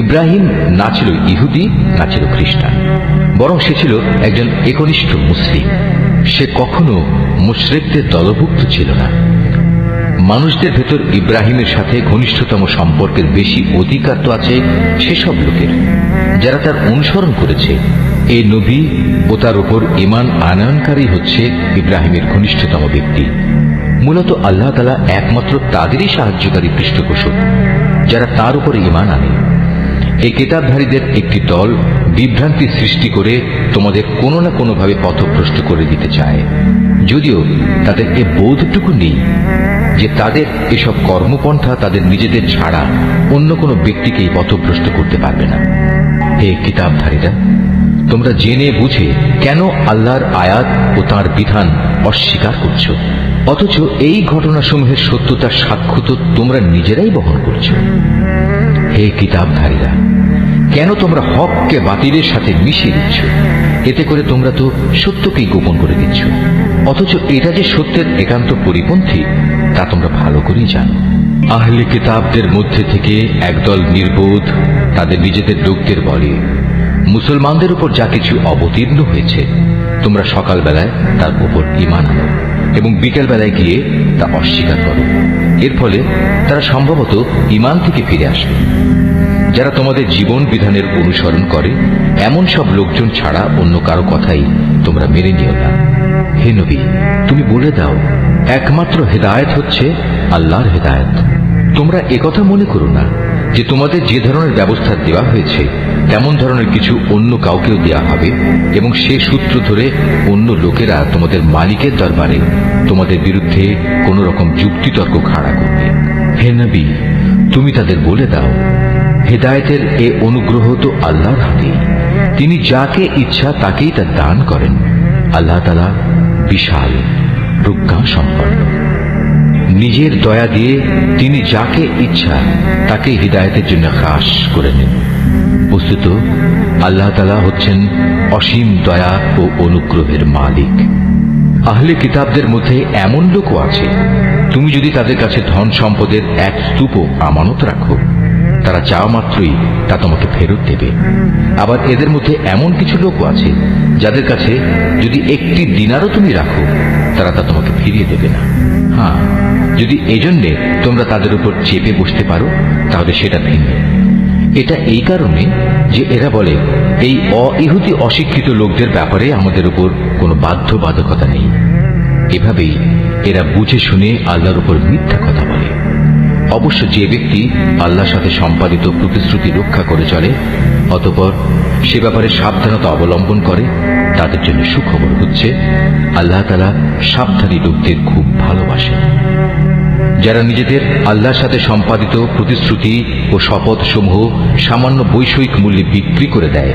ইব্রাহিম না ছিল ইহুদি না ছিল খ্রিস্টান, বরং সে ছিল একজন একনিষ্ঠ মুসলিম। সে কখনো মুশরিকদের দলভুক্ত ছিল না। মানুষদের ভেতর ইব্রাহিমের সাথে ঘনিষ্ঠতম সম্পর্কের বেশি অধিকার তো আছে সেসব লোকের যারা তার অনুসরণ করেছে। এই নবী ও তার উপর ঈমান আনয়নকারী হচ্ছে ইব্রাহিমের ঘনিষ্ঠতম ব্যক্তি। মূলত আল্লাহ তাআলা একমাত্র তাদেরই সাহায্যকারী পৃষ্ঠপোষক যারা তার উপর ঈমান আনে। এই কিতাবধারীদের একটি দল বিভ্রান্তি সৃষ্টি করে তোমাদের কোনো না কোনোভাবে পথভ্রষ্ট করে দিতে চায়, যদিও তাদের এ বোধটুকু নেই যে তাদের এসব কর্মপন্থা তাদের নিজেদের ছাড়া অন্য কোনো ব্যক্তিকেই পথভ্রষ্ট করতে পারবে না। হে কিতাবধারীরা, তোমরা জেনে বুঝে কেন আল্লাহর আয়াত ও তাঁর বিধান অস্বীকার করছো, অথচ এই ঘটনাসমূহের সত্যতার সাক্ষ্য তো তোমরা নিজেরাই বহন করছো। হে কিতাবধারীরা, কেন তোমরা হককে বাতিলের সাথে মিশিয়ে দিচ্ছ? এতে করে তোমরা তো সত্যকেই গোপন করে দিচ্ছ, অথচ এটা যে সত্যের একান্ত পরিপন্থী তা তোমরা ভালো করেই জানো। আহলে কিতাবদের মধ্যে থেকে একদল নির্বোধ তাদের নিজেদের লোকদের বলে, মুসলমানদের উপর যা কিছু অবতীর্ণ হয়েছে তোমরা সকালবেলায় তার উপর ঈমান আনো এবং বিকেল বেলায় গিয়ে তা অস্বীকার করো। এর ফলে তারা সম্ভবত ঈমান থেকে ফিরে আসবে। যারা তোমাদের জীবন বিধানের অনুসরণ করে এমন সব লোকজন ছাড়া অন্য কারো কথাই তোমরা মেনে নিও না। হে নবী, তুমি বলে দাও, একমাত্র হেদায়েত হচ্ছে আল্লাহর হেদায়েত। তোমরা একথা মনে করো না যে তোমাদের যে ধরনের ব্যবস্থা দেওয়া হয়েছে তেমন ধরনের কিছু অন্য কাউকেও দেওয়া হবে এবং সে সূত্র ধরে অন্য লোকেরা তোমাদের মালিকের দরবারে তোমাদের বিরুদ্ধে কোন রকম যুক্তিতর্ক খাড়া করবে। হে নবী, তুমি তাদের বলে দাও, হেদায়েতের এ অনুগ্রহ তো আল্লাহর হাতে। তিনি যাকে ইচ্ছা তাকেই তা দান করেন। আল্লাহ তাআলা বিশাল প্রজ্ঞা সম্পন্ন। নিজের দয়া দিয়ে তিনি যাকে ইচ্ছা তাকে হিদায়াতের জন্য খাস করে নেন। বস্তুত আল্লাহ তাআলা হচ্ছেন অসীম দয়া ও অনুগ্রহের মালিক। আহলে কিতাবদের মধ্যে এমন লোকও আছে, তুমি যদি তাদের কাছে ধন সম্পদের এক স্তূপ আমানত রাখো, তারা চাওয়া মাত্রই তা তোমাকে ফেরত দেবে। আবার এদের মধ্যে এমন কিছু লোকও আছে যাদের কাছে যদি একটি দিনারও তুমি রাখো, তারা তা তোমাকে ফিরিয়ে দেবে না। হ্যাঁ, যদি এজন্যে তোমরা তাদের উপর চেপে বসতে পারো তাহলে সেটা ভিন্ন। এটা এই কারণে যে এরা বলে, এই অইহুদি অশিক্ষিত লোকদের ব্যাপারে আমাদের উপর কোনো বাধ্যবাধকতা নেই। এভাবেই এরা বুঝে শুনে আল্লাহর উপর মিথ্যা কথা বলে। অবশ্য যে ব্যক্তি আল্লাহর সাথে সম্পাদিত প্রতিশ্রুতি রক্ষা করে চলে, অতঃপর সে ব্যাপারে সাবধানতা অবলম্বন করে, তাদের জন্য সুখবর হচ্ছে আল্লাহ তাআলা সাবধানী লোকদের খুব ভালোবাসেন। যারা নিজেদের আল্লাহর সাথে সম্পাদিত প্রতিশ্রুতি ও শপথ সমূহ সামান্য বৈষয়িক মূল্যে বিক্রি করে দেয়,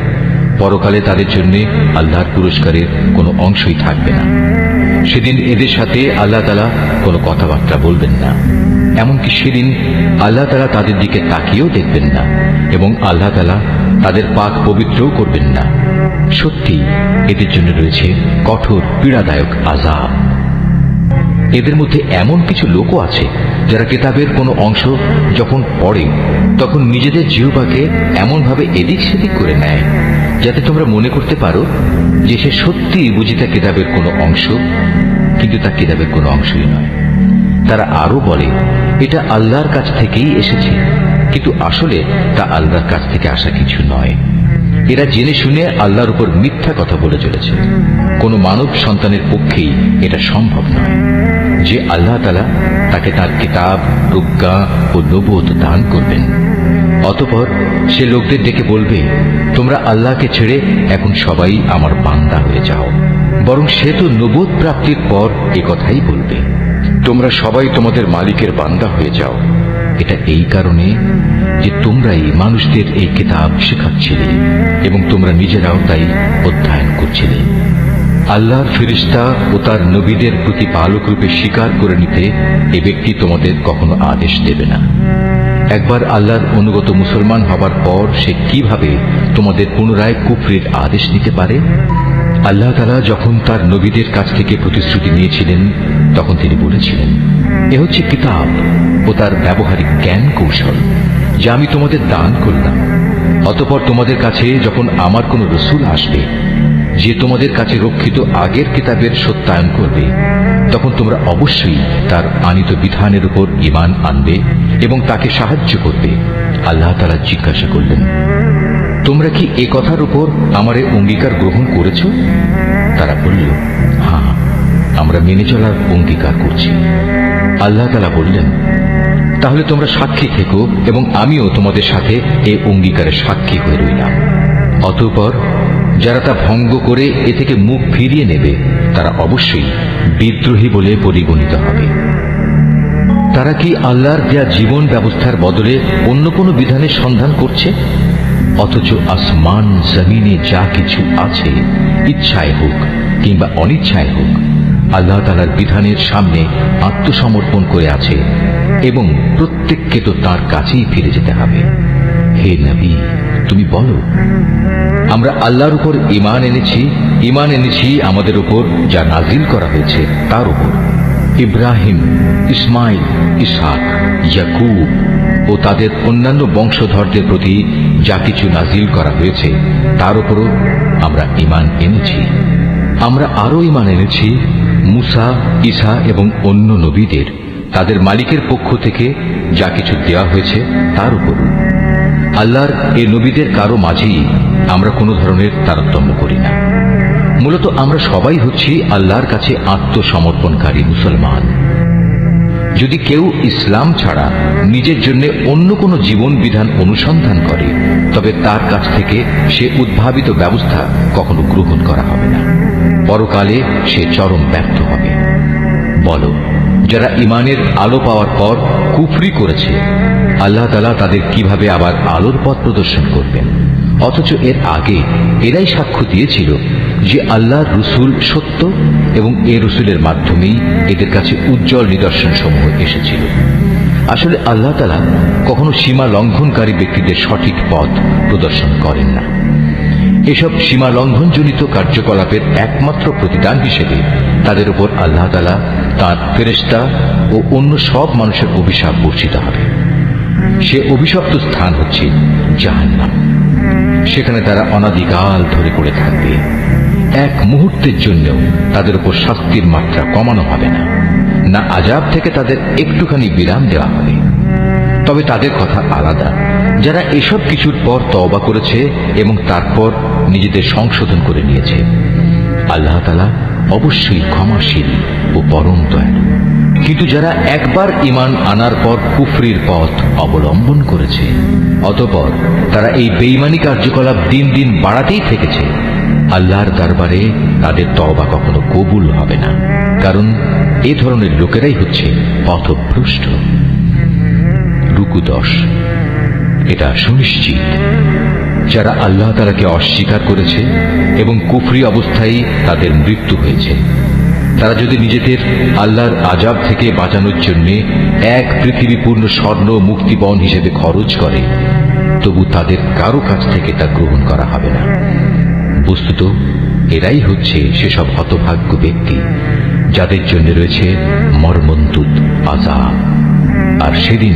পরকালে তাদের জন্য আল্লাহর পুরস্কারের কোনো অংশই থাকবে না। সেদিন এদের সাথে আল্লাহ তাআলা কোনো কথাবার্তা বলবেন না। এমনকি সেদিন আল্লাহ তাআলা তাদের দিকে তাকিয়েও দেখবেন না এবং আল্লাহ তাআলা তাদের পাক পবিত্রও করবেন না। সত্যি এদের জন্য রয়েছে কঠোর পীড়াদায়ক আযাব। এদের মধ্যে এমন কিছু লোকও আছে যারা কিতাবের কোনো অংশ যখন পড়ে তখন নিজেদের জিহ্বাকে এমনভাবে এদিক সেদিক করে নেয় যাতে তোমরা মনে করতে পারো যে সে সত্যি বুঝি তা কিতাবের কোনো অংশ, কিন্তু তা কিতাবের কোনো অংশই নয়। তারা আরো বলে এটা আল্লাহর কাছ থেকেই এসেছে, কিন্তু আসলে তা আল্লাহর কাছ থেকে আসা কিছু নয়। এরা জেনে শুনে আল্লাহর উপর মিথ্যা কথা বলে চলেছে। কোন মানব সন্তানের পক্ষেই এটা সম্ভব নয় যে আল্লাহ তাআলা তাকে তার কিতাব, প্রজ্ঞা ও নবুয়ত দান করবেন। অতঃপর সে লোকদের ডেকে বলবে, তোমরা আল্লাহকে ছেড়ে এখন সবাই আমার বান্দা হয়ে যাও। বরং সে তো নবুয়ত প্রাপ্তির পর এ কথাই বলবে, তোমরা সবাই তোমাদের মালিকের বান্দা হয়ে যাও। এটা এই কারণে যে তোমরাই মানুষদের এই কিতাব শেখাচ্ছিলে এবং তোমরা নিজেরাও তাই অধ্যয়ন করছিলে। আল্লাহর ফেরেশতা ও তার নবীদের প্রতিপালক রূপে স্বীকার করে নিতে এ ব্যক্তি তোমাদের কখনো আদেশ দেবে না। একবার আল্লাহর অনুগত মুসলমান হবার পর সে কিভাবে তোমাদের পুনরায় কুফরির আদেশ দিতে পারে? আল্লাহ তাআলা যখন তার নবীদের কাছ থেকে প্রতিশ্রুতি নিয়েছিলেন তখন তিনি বলেছিলেন, এ হচ্ছে কিতাব ও তার ব্যবহারিক জ্ঞান কৌশল যা আমি তোমাদের দান করলাম। অতঃপর তোমাদের কাছে যখন আমার কোন রসূল আসবে যে তোমাদের কাছে রক্ষিত আগের কিতাবের সত্যায়ন করবে, তখন তোমরা অবশ্যই তার আনিত বিধানের উপর ঈমান আনবে এবং তাকে সাহায্য করবে। আল্লাহ তাআলা জিজ্ঞাসা করলেন, তোমরা কি এ কথার উপর আমার অঙ্গীকার গ্রহণ করেছ? তারা বলল, হ্যাঁ, আমরা মেনে চলার অঙ্গীকার করছি। আল্লাহ তাআলা বললেন, তাহলে তোমরা সাক্ষী থেকো এবং আমিও তোমাদের সাথে এই অঙ্গীকারের সাক্ষী হয়ে রইলাম। অতঃপর যারা তা ভঙ্গ করে এ থেকে মুখ ফিরিয়ে নেবে তারা অবশ্যই বিদ্রোহী বলে পরিগণিত হবে। তারা কি আল্লাহর দেয়া জীবন ব্যবস্থার বদলে অন্য কোনো বিধানের সন্ধান করছে? অথচ আসমান জমিনে যা কিছু আছে, ইচ্ছায় হোক কিংবা অনিচ্ছায় হোক, আল্লাহ তাআলার বিধানের সামনে আত্মসমর্পণ করে আছে এবং প্রত্যেককে তো তার কাছেই ফিরে যেতে হবে। হে নবী, তুমি বলো, আমরা আল্লাহর উপর ঈমান এনেছি আমাদের উপর যা নাজিল করা হয়েছে তার উপর। ইব্রাহিম, ইসমাইল, ইসহাক, ইয়াকুব ও তাদের অন্যান্য বংশধরদের প্রতি যা কিছু নাজিল করা হয়েছে তার উপরও আমরা ঈমান এনেছি। আমরা আরো ঈমান এনেছি মুসা, ঈসা এবং অন্য নবীদের তাদের মালিকের পক্ষ থেকে যা কিছু দেওয়া হয়েছে তার উপর। আল্লাহর এই নবীদের কারো মাঝেই আমরা কোনো ধরনের তারতম্য করি না। মূলত আমরা সবাই হচ্ছি আল্লাহর কাছে আত্মসমর্পণকারী মুসলমান। যদি কেউ ইসলাম ছাড়া নিজের জন্য অন্য কোনো জীবন বিধান অনুসন্ধান করে, তবে তার কাছ থেকে সে উদ্ভাবিত ব্যবস্থা কখনো গ্রহণ করা হবে না। পরকালে সে চরম ব্যর্থ হবে। বলো, যারা ঈমানের আলো পাওয়ার পর কুফরি করেছে, আল্লাহ তাআলা তাদের কিভাবে আবার আলোর পথ প্রদর্শন করবেন? অথচ এর আগে এরাই সাক্ষ্য দিয়েছিল যে আল্লাহর রসুল সত্য এবং এ রসুলের মাধ্যমেই এদের কাছে উজ্জ্বল নিদর্শন সমূহ এসেছিল। আসলে আল্লাহ তাআলা কখনো সীমা লঙ্ঘনকারী ব্যক্তিদের সঠিক পথ প্রদর্শন করেন না। এসব সীমা লঙ্ঘনজনিত কার্যকলাপের একমাত্র প্রতিদান হিসেবে তাদের উপর আল্লাহ তাআলা তাঁর ফেরেশতা ও অন্য সব মানুষের অভিশাপ বর্ষিত হবে। সে অভিশপ্ত স্থান হচ্ছে জাহান্নাম। সেখানে তারা অনাদিকাল ধরে পড়ে থাকবে। এক মুহূর্তের জন্যও তাদের উপর শাস্তির মাত্রা কমানো হবে না, না আযাব থেকে তাদের একটুখানি বিরাম দেওয়া হবে। তবে তাদের কথা আলাদা, যারা এসব কিছুর পর তওবা করেছে এবং তারপর নিজেদের সংশোধন করে নিয়েছে। আল্লাহ তাআলা অবশ্যই ক্ষমাশীল ও পরম দয়ালু। কিন্তু যারা একবার ঈমান আনার পর কুফরির পথ অবলম্বন করেছে, অতঃপর তারা এই বেঈমানি কার্যকলাপ দিন দিন বাড়াতেই থেকেছে, আল্লাহর দরবারে তাদের তওবা কখনো কবুল হবে না। কারণ এ ধরনের লোকেরাই হচ্ছে পথভ্রষ্ট। রুকু 10। এটা সুনিশ্চিত, যারা আল্লাহ তাআলাকে অস্বীকার করেছে এবং কুফরি অবস্থায় তাদের মৃত্যু হয়েছে, তারা যদি নিজেদের আল্লাহর আযাব থেকে বাঁচানোর জন্য এক পৃথিবী পূর্ণ স্বর্ণ মুক্তিপণ হিসেবে খরচ করে, তবু তাদের কারো কাছ থেকে তা গ্রহণ করা হবে না। বস্তুত এরাই হচ্ছে সেসব হতভাগ্য ব্যক্তি যাদের জন্য রয়েছে মর্মন্তুদ আযাব, আর সেদিন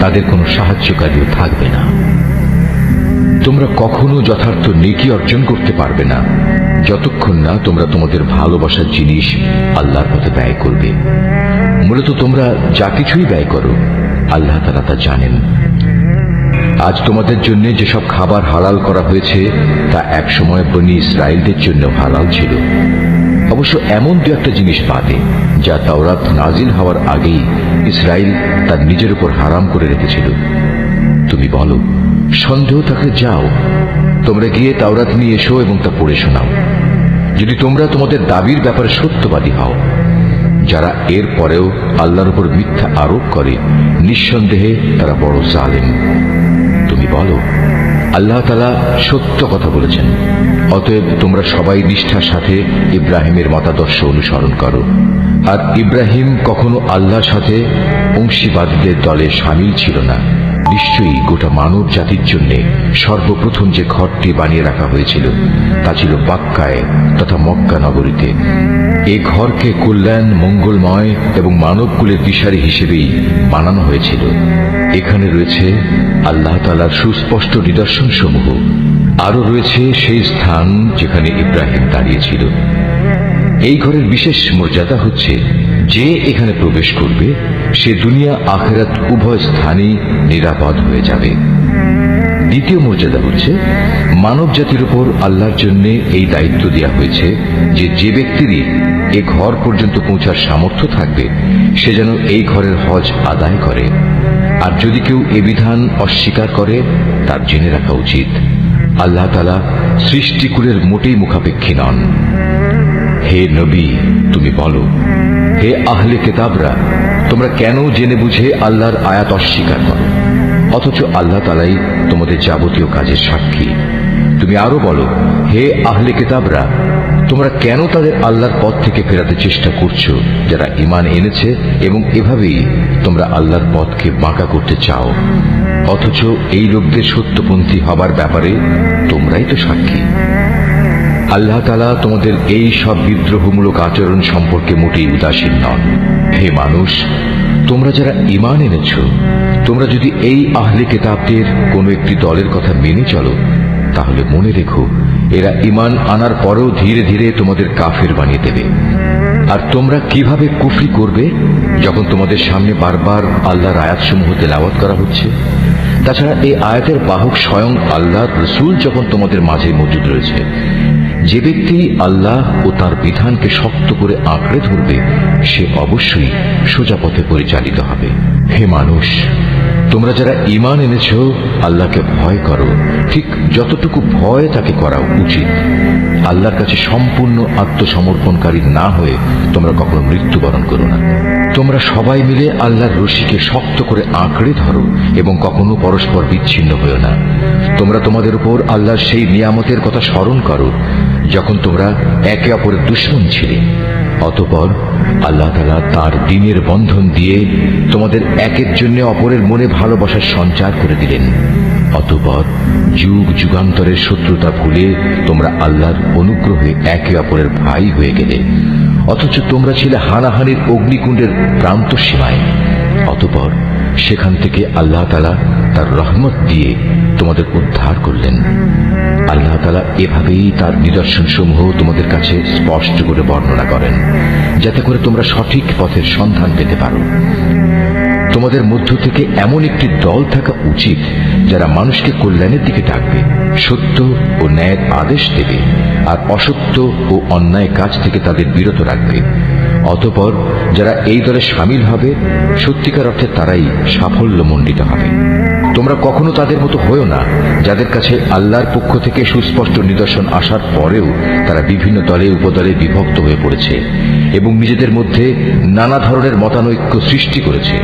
তাদের কোনো সাহায্যকারীও থাকবে না। তোমরা কখনো যথার্থ নেকি অর্জন করতে পারবে না যতক্ষণ না তোমরা তোমাদের ভালোবাসার জিনিস আল্লাহর পথে ব্যয় করবে। মূলত তোমরা যা কিছুই ব্যয় করো, আল্লাহ তাআলা তা জানেন। আজ তোমাদের জন্য যেসব খাবার হালাল করা হয়েছে তা এক সময় বনী ইসরাইলদের জন্য হালাল ছিল, অবশ্য এমন দু একটা জিনিস বাদে যা তাওরাত নাজিল হওয়ার আগেই ইসরাইল তার নিজের উপর হারাম করে রেখেছিল। তুমি বলো, সন্দেহ থাকলে যাও, তোমরা গিয়ে তাওরাত নিয়ে এসো এবং তা পড়ে শোনাও, যদি তোমরা তোমাদের দাবির ব্যাপারে সত্যবাদী হও। যারা এর পরেও আল্লাহর উপর মিথ্যা আরোপ করে, নিঃসন্দেহে তারা বড় জালেম। তুমি বলো, আল্লাহ তাআলা সত্য কথা বলেছেন, অতএব তোমরা সবাই নিষ্ঠার সাথে ইব্রাহিমের মতাদর্শ অনুসরণ করো। আর ইব্রাহিম কখনো আল্লাহর সাথে অংশীবাদীদের দলে শামিল ছিল না। নিশ্চয়ই গোটা মানব জাতির জন্য সর্বপ্রথম যে ঘরটি বানিয়ে রাখা হয়েছিল তা ছিল বাক্কায় তথা মক্কা নগরীতে। এ ঘরকে কল্যাণ, মঙ্গলময় এবং মানবকুলের দিশারি হিসেবেই বানানো হয়েছিল। এখানে রয়েছে আল্লাহ তাআলার সুস্পষ্ট নিদর্শন সমূহ। আরো রয়েছে সেই স্থান যেখানে ইব্রাহিম দাঁড়িয়েছিল। এই ঘরের বিশেষ মর্যাদা হচ্ছে, যে এখানে প্রবেশ করবে সে দুনিয়া আখিরাত উভয় স্থানেই নিরাপদ হয়ে যাবে। দ্বিতীয় মর্যাদা হচ্ছে, মানব জাতির উপর আল্লাহর জন্য এই দায়িত্ব দেওয়া হয়েছে যে যে ব্যক্তিরই এ ঘর পর্যন্ত পৌঁছার সামর্থ্য থাকবে সে যেন এই ঘরের হজ আদায় করে। আর যদি কেউ এ বিধান অস্বীকার করে, তার জেনে রাখা উচিত আল্লাহ তাআলা সৃষ্টিকুলের মোটেই মুখাপেক্ষী নন। হে নবী, তুমি বলো, হে আহলে কিতাবরা, তোমরা কেন জেনে বুঝে আল্লাহর আয়াত অস্বীকার করো, অথচ আল্লাহ তাআলাই তোমাদের যাবতীয় কাজের সাক্ষী। তুমি আরো বলো, হে আহলে কিতাবরা, তোমরা কেন তাদের আল্লাহর পথ থেকে ফেরাতে চেষ্টা করছো যারা ঈমান এনেছে, এবং এভাবেই তোমরা আল্লাহর পথকে বাঁকা করতে চাও, অথচ এই লোকদের সত্যপন্থী হবার ব্যাপারে তোমরাই তো সাক্ষী। আল্লাহ তাআলা তোমাদের এই সব বিদ্রোহমূলক আচরণ সম্পর্কে মোটেই উদাসীন নন। হে মানুষ, তোমরা যারা ঈমান এনেছ, তোমরা যদি এই আহলে কিতাবদের কোনো একটি দলের কথা মেনে চলো, তাহলে মনে রেখো এরা ঈমান আনার পরেও ধীরে ধীরে তোমাদের কাফের বানিয়ে দেবে। আর তোমরা কিভাবে কুফরি করবে যখন তোমাদের সামনে বারবার আল্লাহর আয়াতসমূহ তেলাওয়াত করা হচ্ছে? তাছাড়া এই আয়াতের বাহক স্বয়ং আল্লাহর রাসূল যখন তোমাদের মাঝে মজুদ রয়েছে। যে ব্যক্তি আল্লাহ ও তার বিধানকে শক্ত করে আঁকড়ে ধরবে সে অবশ্যই সোজা পথে পরিচালিত হবে। হে মানুষ, তোমরা যারা ঈমান এনেছ আল্লাহকে ভয় করো, ঠিক যতটুকু ভয় তাকে করা উচিত। আল্লাহর কাছে সম্পূর্ণ আত্মসমর্পণকারী না হয়ে তোমরা কখনো মৃত্যুবরণ করো না। তোমরা সবাই মিলে আল্লাহর রশিকে শক্ত করে আঁকড়ে ধরো এবং কখনো পরস্পর বিচ্ছিন্ন হও না। তোমরা তোমাদের উপর আল্লাহর সেই নিয়ামতের কথা স্মরণ করো যখন তোমরা একে অপরের দুশমন ছিলে। অতঃপর আল্লাহ তাআলা তার দ্বীনের বন্ধন দিয়ে তোমাদের একের জন্য অপরের মনে ভালোবাসার সঞ্চার করে দিলেন। অতঃপর যুগ যুগান্তরের শত্রুতা ভুলে তোমরা আল্লাহর অনুগ্রহে একে অপরের ভাই হয়ে গেলে, অথচ তোমরা ছিলে হানাহানির অগ্নিকুণ্ডের প্রান্ত সীমায়। অতঃপর সেখান থেকে আল্লাহ তাআলা তার রহমত দিয়ে তোমাদের উদ্ধার করলেন। আল্লাহ তাআলা এভাবেই তার নিদর্শন সমূহ তোমাদের কাছে স্পষ্ট করে বর্ণনা করেন, যাতে করে তোমরা সঠিক পথের সন্ধান পেতে পারো। তোমাদের মধ্য থেকে এমন একটি দল থাকা উচিত যারা মানুষকে কল্যাণের দিকে ডাকবে, সত্য ও ন্যায়ের আদেশ দেবে, আর অসত্য ও অন্যায় কাজ থেকে তাদের বিরত রাখবে। অতঃপর যারা এই দলে সামিল হবে সত্যিকার অর্থে তারাই সাফল্যমণ্ডিত হবে। তোমরা কখনো তাদের মতো হয়ো না যাদের কাছে আল্লাহর পক্ষ থেকে সুস্পষ্ট নিদর্শন আসার পরেও তারা বিভিন্ন দলে উপদলে বিভক্ত হয়ে পড়েছে এবং নিজেদের মধ্যে নানা ধরনের মতানৈক্য সৃষ্টি করেছে।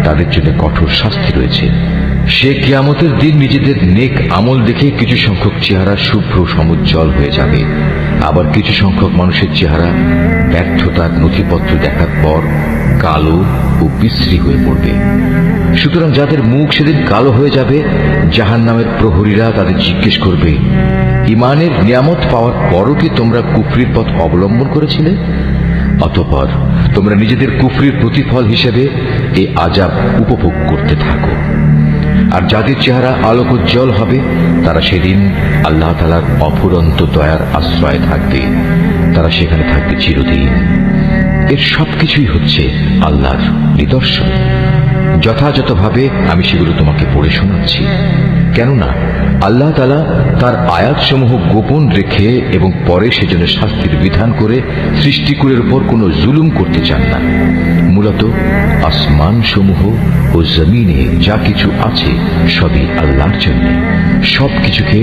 তাদের জন্য কঠোর শাস্তি রয়েছে। সে কিয়ামতের দিন নিজেদের নেক আমল দেখে কিছু সংখ্যক চেহারা শুভ্র সমুজ্জ্বল হয়ে যাবে, আবার কিছু সংখ্যক মানুষের চেহারা ব্যর্থতার নথিপত্র দেখার পর কালো ও বিশ্রী হয়ে পড়বে। সুতরাং যাদের মুখ সেদিন কালো হয়ে যাবে, জাহান্নামের প্রহরীরা তাদের জিজ্ঞেস করবে, ঈমানের নিয়ামত পাওয়ার পরও কি তোমরা কুফরির পথ অবলম্বন করেছিলে? অতঃপর তোমরা নিজেদের কুফরির প্রতিফল হিসেবে এই আযাব উপভোগ করতে থাকো। আর যাদের চেহারা আলোকোজ্জ্বল হবে তারা সেদিন আল্লাহ তাআলার অফুরন্ত দয়ার আশ্রয়ে থাকবে, তারা সেখানে থাকবে চিরদিন। এর সবকিছুই হচ্ছে আল্লাহর নিদর্শন। যথাযথভাবে আমি সেগুলো তোমাকে পড়ে শোনাচ্ছি, কেননা আল্লাহ তাআলা তার আয়াতসমূহ গোপন রেখে এবং পরে সেজন্য শাস্তির বিধান করে সৃষ্টিকুলের উপর কোনো জুলুম করতে চান না। মূলত আসমান সমূহ ও জমিনে যা কিছু আছে সবই আল্লাহর জন্য। সবকিছুকে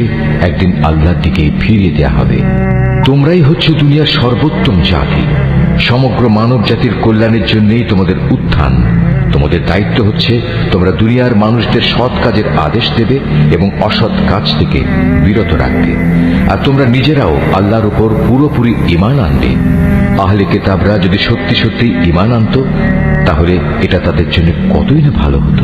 একদিন আল্লাহর দিকে ফিরিয়ে দেয়া হবে। তোমরাই হচ্ছে দুনিয়ার সর্বোত্তম জাতি। সমগ্র মানব জাতির কল্যাণের জন্যই তোমাদের উত্থান। তোমাদের দায়িত্ব হচ্ছে তোমরা দুনিয়ার মানুষদের সৎ কাজের আদেশ দেবে এবং অসৎ কাজ থেকে বিরত রাখবে। আর তোমরা নিজেরাও আল্লাহর উপর পুরোপুরি ঈমান আনবে। আহলে কিতাবরা যদি সত্যি সত্যি ঈমান আনত তাহলে এটা তাদের জন্য কতই না ভালো হতো।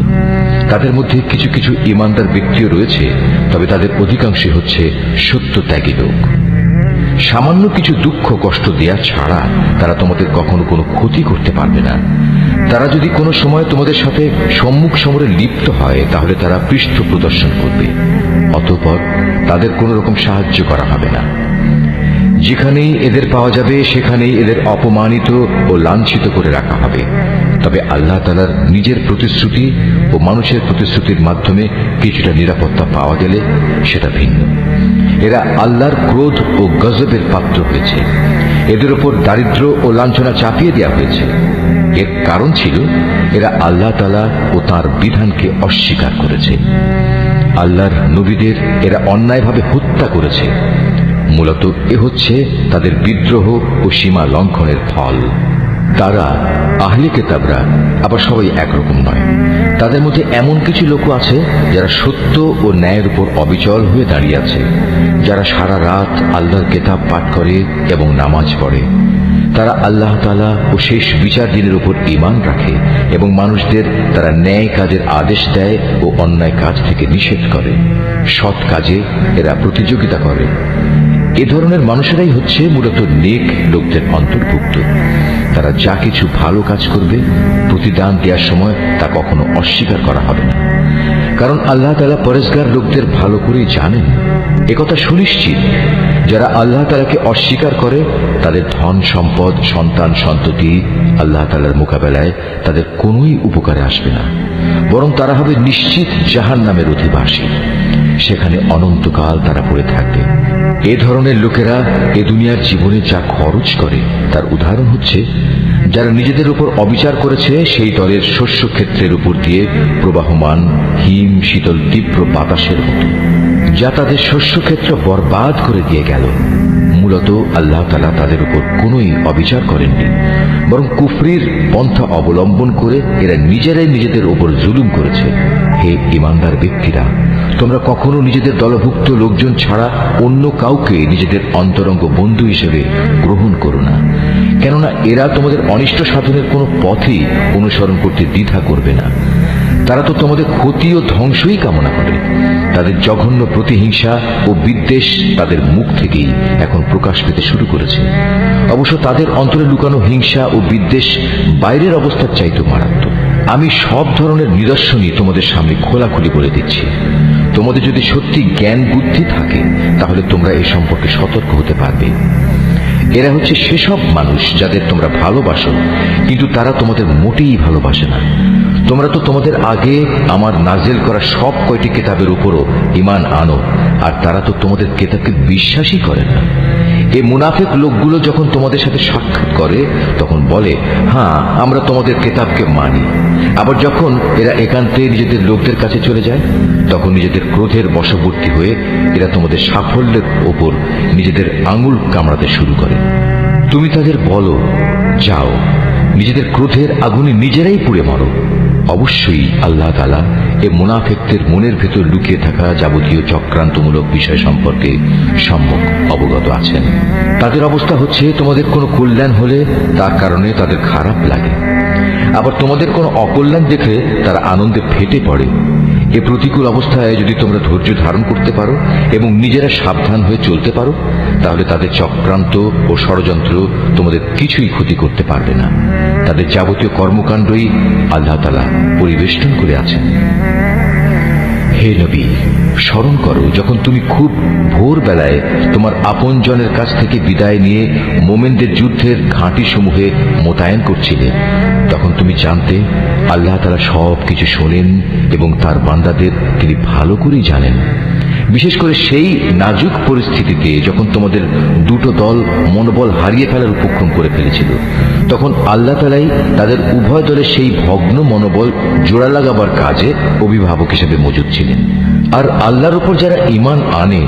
তাদের মধ্যে কিছু কিছু ঈমানদার ব্যক্তিও রয়েছে, তবে তাদের অধিকাংশই হচ্ছে সত্যত্যাগী লোক। সামান্য কিছু দুঃখ কষ্ট দেয়া ছাড়া তারা তোমাদের কখনো কোনো ক্ষতি করতে পারবে না। তারা যদি কোনো সময় তোমাদের সাথে সম্মুখ সমরে লিপ্ত হয় তাহলে তারা পৃষ্ঠ প্রদর্শন করবে, অতঃপর তাদের কোনো রকম সাহায্য করা হবে না। যেখানেই এদের পাওয়া যাবে সেখানেই এদের অপমানিত ও লাঞ্ছিত করে রাখা হবে। তবে আল্লাহ তাআলার নিজের প্রতিশ্রুতি ও মানুষের প্রতিশ্রুতির মাধ্যমে কিছুটা নিরাপত্তা পাওয়া গেলে সেটা ভিন্ন। এরা আল্লাহর ক্রোধ ও গজবের পাত্র হয়েছে। এদের উপর দারিদ্র ও লাঞ্ছনা চাপিয়ে দেওয়া হয়েছে। এর কারণ ছিল এরা আল্লাহ তাআলা ও তার বিধানকে অস্বীকার করেছে। আল্লাহর নবীদের এরা অন্যায়ভাবে হত্যা করেছে। মূলত এ হচ্ছে তাদের বিদ্রোহ ও সীমা লঙ্ঘনের ফল। তারা আহলে কিতাবরা আবার সবাই একরকম নয়। তাদের মধ্যে এমন কিছু লোক আছে যারা সত্য ও ন্যায়ের উপর অবিচল হয়ে দাঁড়িয়ে আছে, যারা সারা রাত আল্লাহর কিতাব পাঠ করে এবং নামাজ পড়ে। তারা আল্লাহ তাআলা ও শেষ বিচার দিনের উপর ঈমান রাখে এবং মানুষদের তারা ন্যায় কাজের আদেশ দেয় ও অন্যায় কাজ থেকে নিষেধ করে। সৎ কাজে এরা প্রতিযোগিতা করে। এ ধরনের মানুষেরাই হচ্ছে মূলত নেক লোকদের অন্তর্ভুক্ত। তারা যা কিছু ভালো কাজ করবে প্রতিদান দেওয়ার সময় তা কখনো অস্বীকার করা হবে না। কারণ আল্লাহ তাআলা পরেজগার লোকদের ভালো করেই জানেন। একথা সুনিশ্চিত, যারা আল্লাহ তাআলাকে অস্বীকার করে তাদের ধন সম্পদ সন্তান সন্ততি আল্লাহ তাআলার মোকাবেলায় তাদের কোনোই উপকারে আসবে না, বরং তারা হবে নিশ্চিত জাহান্নামের অধিবাসী। সেখানে অনন্তকাল তারা পড়ে থাকবে। এ ধরনের লোকেরা এ দুনিয়ার জীবনে যা খরচ করে তার উদাহরণ হচ্ছে যারা নিজেদের উপর অবিচার করেছে সেই দলের শস্য ক্ষেত্রের উপর দিয়ে প্রবাহমান হিম শীতল তীব্র বাতাসের মতো, যা তাদের শস্য ক্ষেত্র বরবাদ করে দিয়ে গেল। মূলত আল্লাহ তাআলা তাদের উপর কোনোই অবিচার করেননি, বরং কুফরির পন্থা অবলম্বন করে এরা নিজেরাই নিজেদের উপর জুলুম করেছে। হে ঈমানদার ব্যক্তিরা, তোমরা কখনো নিজেদের দলভুক্ত লোকজন ছাড়া অন্য কাউকে নিজেদের অন্তরঙ্গ বন্ধু হিসেবে গ্রহণ করো না, কেননা এরা তোমাদের অনিষ্ট সাধনের কোনো পথই অনুসরণ করতে দ্বিধা করবে না। তারা তো তোমাদের ক্ষতি ও ধ্বংসই কামনা করে। তাদের জঘন্য প্রতিহিংসা ও বিদ্বেষ তাদের মুখ থেকেই এখন প্রকাশ পেতে শুরু করেছে। অবশ্য তাদের অন্তরে লুকানো হিংসা ও বিদ্বেষ বাইরের অবস্থার চাইতে মারাত্মক। আমি সব ধরনের নিদর্শনই তোমাদের সামনে খোলাখুলি বলে দিচ্ছি। তোমাদের যদি সত্যি জ্ঞান বুদ্ধি থাকে তাহলে তোমরা এ সম্পর্কে সতর্ক হতে পারবে। এরা হচ্ছে সেসব মানুষ যাদের তোমরা ভালোবাসো, কিন্তু তারা তোমাদের মোটেই ভালোবাসে না। তোমরা তো তোমাদের আগে আমার নাজেল করা সব কয়টি কিতাবের উপরও ঈমান আনো, আর তারা তো তোমাদের কিতাবকে বিশ্বাসই করে না। এই মুনাফিক লোকগুলো যখন তোমাদের সাথে সাক্ষাৎ করে তখন বলে, হ্যাঁ আমরা তোমাদের কিতাবকে মানি। আবার যখন এরা একান্তে নিজেদের লোকদের কাছে চলে যায় তখন নিজেদের ক্রোধের বশবর্তী হয়ে এরা তোমাদের সাফল্যের ওপর নিজেদের আঙুল কামড়াতে শুরু করে। তুমি তাদের বলো, যাও নিজেদের ক্রোধের আগুনে নিজেরাই পুড়ে মরো। অবশ্যই আল্লাহ তাআলা এ মুনাফিকদের মনের ভেতর লুকিয়ে থাকা যাবতীয় চক্রান্তমূলক বিষয় সম্পর্কে সম্যক অবগত আছেন। তাদের অবস্থা হচ্ছে তোমাদের কোনো কল্যাণ হলে তার কারণে তাদের খারাপ লাগে, আবার তোমাদের কোনো অকল্যাণ দেখলে তারা আনন্দে ফেটে পড়ে। এ প্রতিকূল অবস্থায় যদি তোমরা ধৈর্য ধারণ করতে পারো এবং নিজেরা সাবধান হয়ে চলতে পারো তাহলে তাদের চক্রান্ত ও ষড়যন্ত্র তোমাদের কিছুই ক্ষতি করতে পারবে না। তাদের যাবতীয় কর্মকাণ্ডই আল্লাহ তাআলা পরিবেষ্টন করে আছেন। হে নবী, স্মরণ করো যখন তুমি খুব ভোরবেলায় তোমার আপনজনের কাছ থেকে বিদায় নিয়ে মোমেনদের যুদ্ধের ঘাঁটি সমূহে মোতায়েন করছিলে। তখন তুমি জানতে আল্লাহ তাআলা সব কিছু শোনেন এবং তার বান্দাদের তিনি ভালো করেই জানেন। বিশেষ করে সেই নাজুক পরিস্থিতিতে যখন তোমাদের দুটো দল মনোবল হারিয়ে ফেলার উপক্রম করে ফেলেছিল, তখন আল্লাহ তাআলাই তাদের উভয় দলের সেই ভগ্ন মনোবল জোড়া লাগাবার কাজে অভিভাবক হিসেবে মজুদ ছিলেন। আর আল্লাহর উপর যারা ঈমান আনে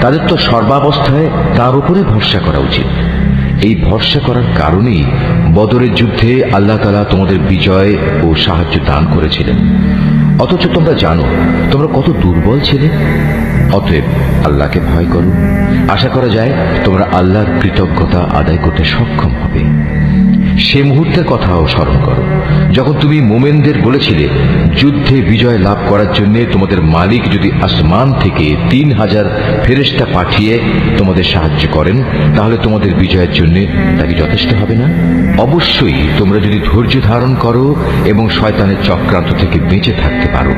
তাদের তো সর্বাবস্থায় তার উপরে ভরসা করা উচিত। এই ভরসা করার কারণেই বদরের যুদ্ধে আল্লাহ তাআলা তোমাদের বিজয় ও সাহায্য দান করেছিলেন। অথচ তোমরা জানো তোমরা কত দুর্বল ছিলে। অতএব আল্লাহকে ভয় করো। আশা করা যায় তোমরা আল্লাহর কৃতজ্ঞতা আদায় করতে সক্ষম হবে। সে মুহূর্তের কথাও স্মরণ করো যখন তুমি মোমেনদের বলেছিলে, যুদ্ধে বিজয় লাভ করার জন্য তোমাদের মালিক যদি আসমান থেকে 3000 ফেরেশতা পাঠিয়ে তোমাদের সাহায্য করেন তাহলে তোমাদের বিজয়ের জন্য তা কি যথেষ্ট হবে না? অবশ্যই তোমরা যদি ধৈর্য ধারণ করো এবং শয়তানের চক্রান্ত থেকে বেঁচে থাকতে পারো।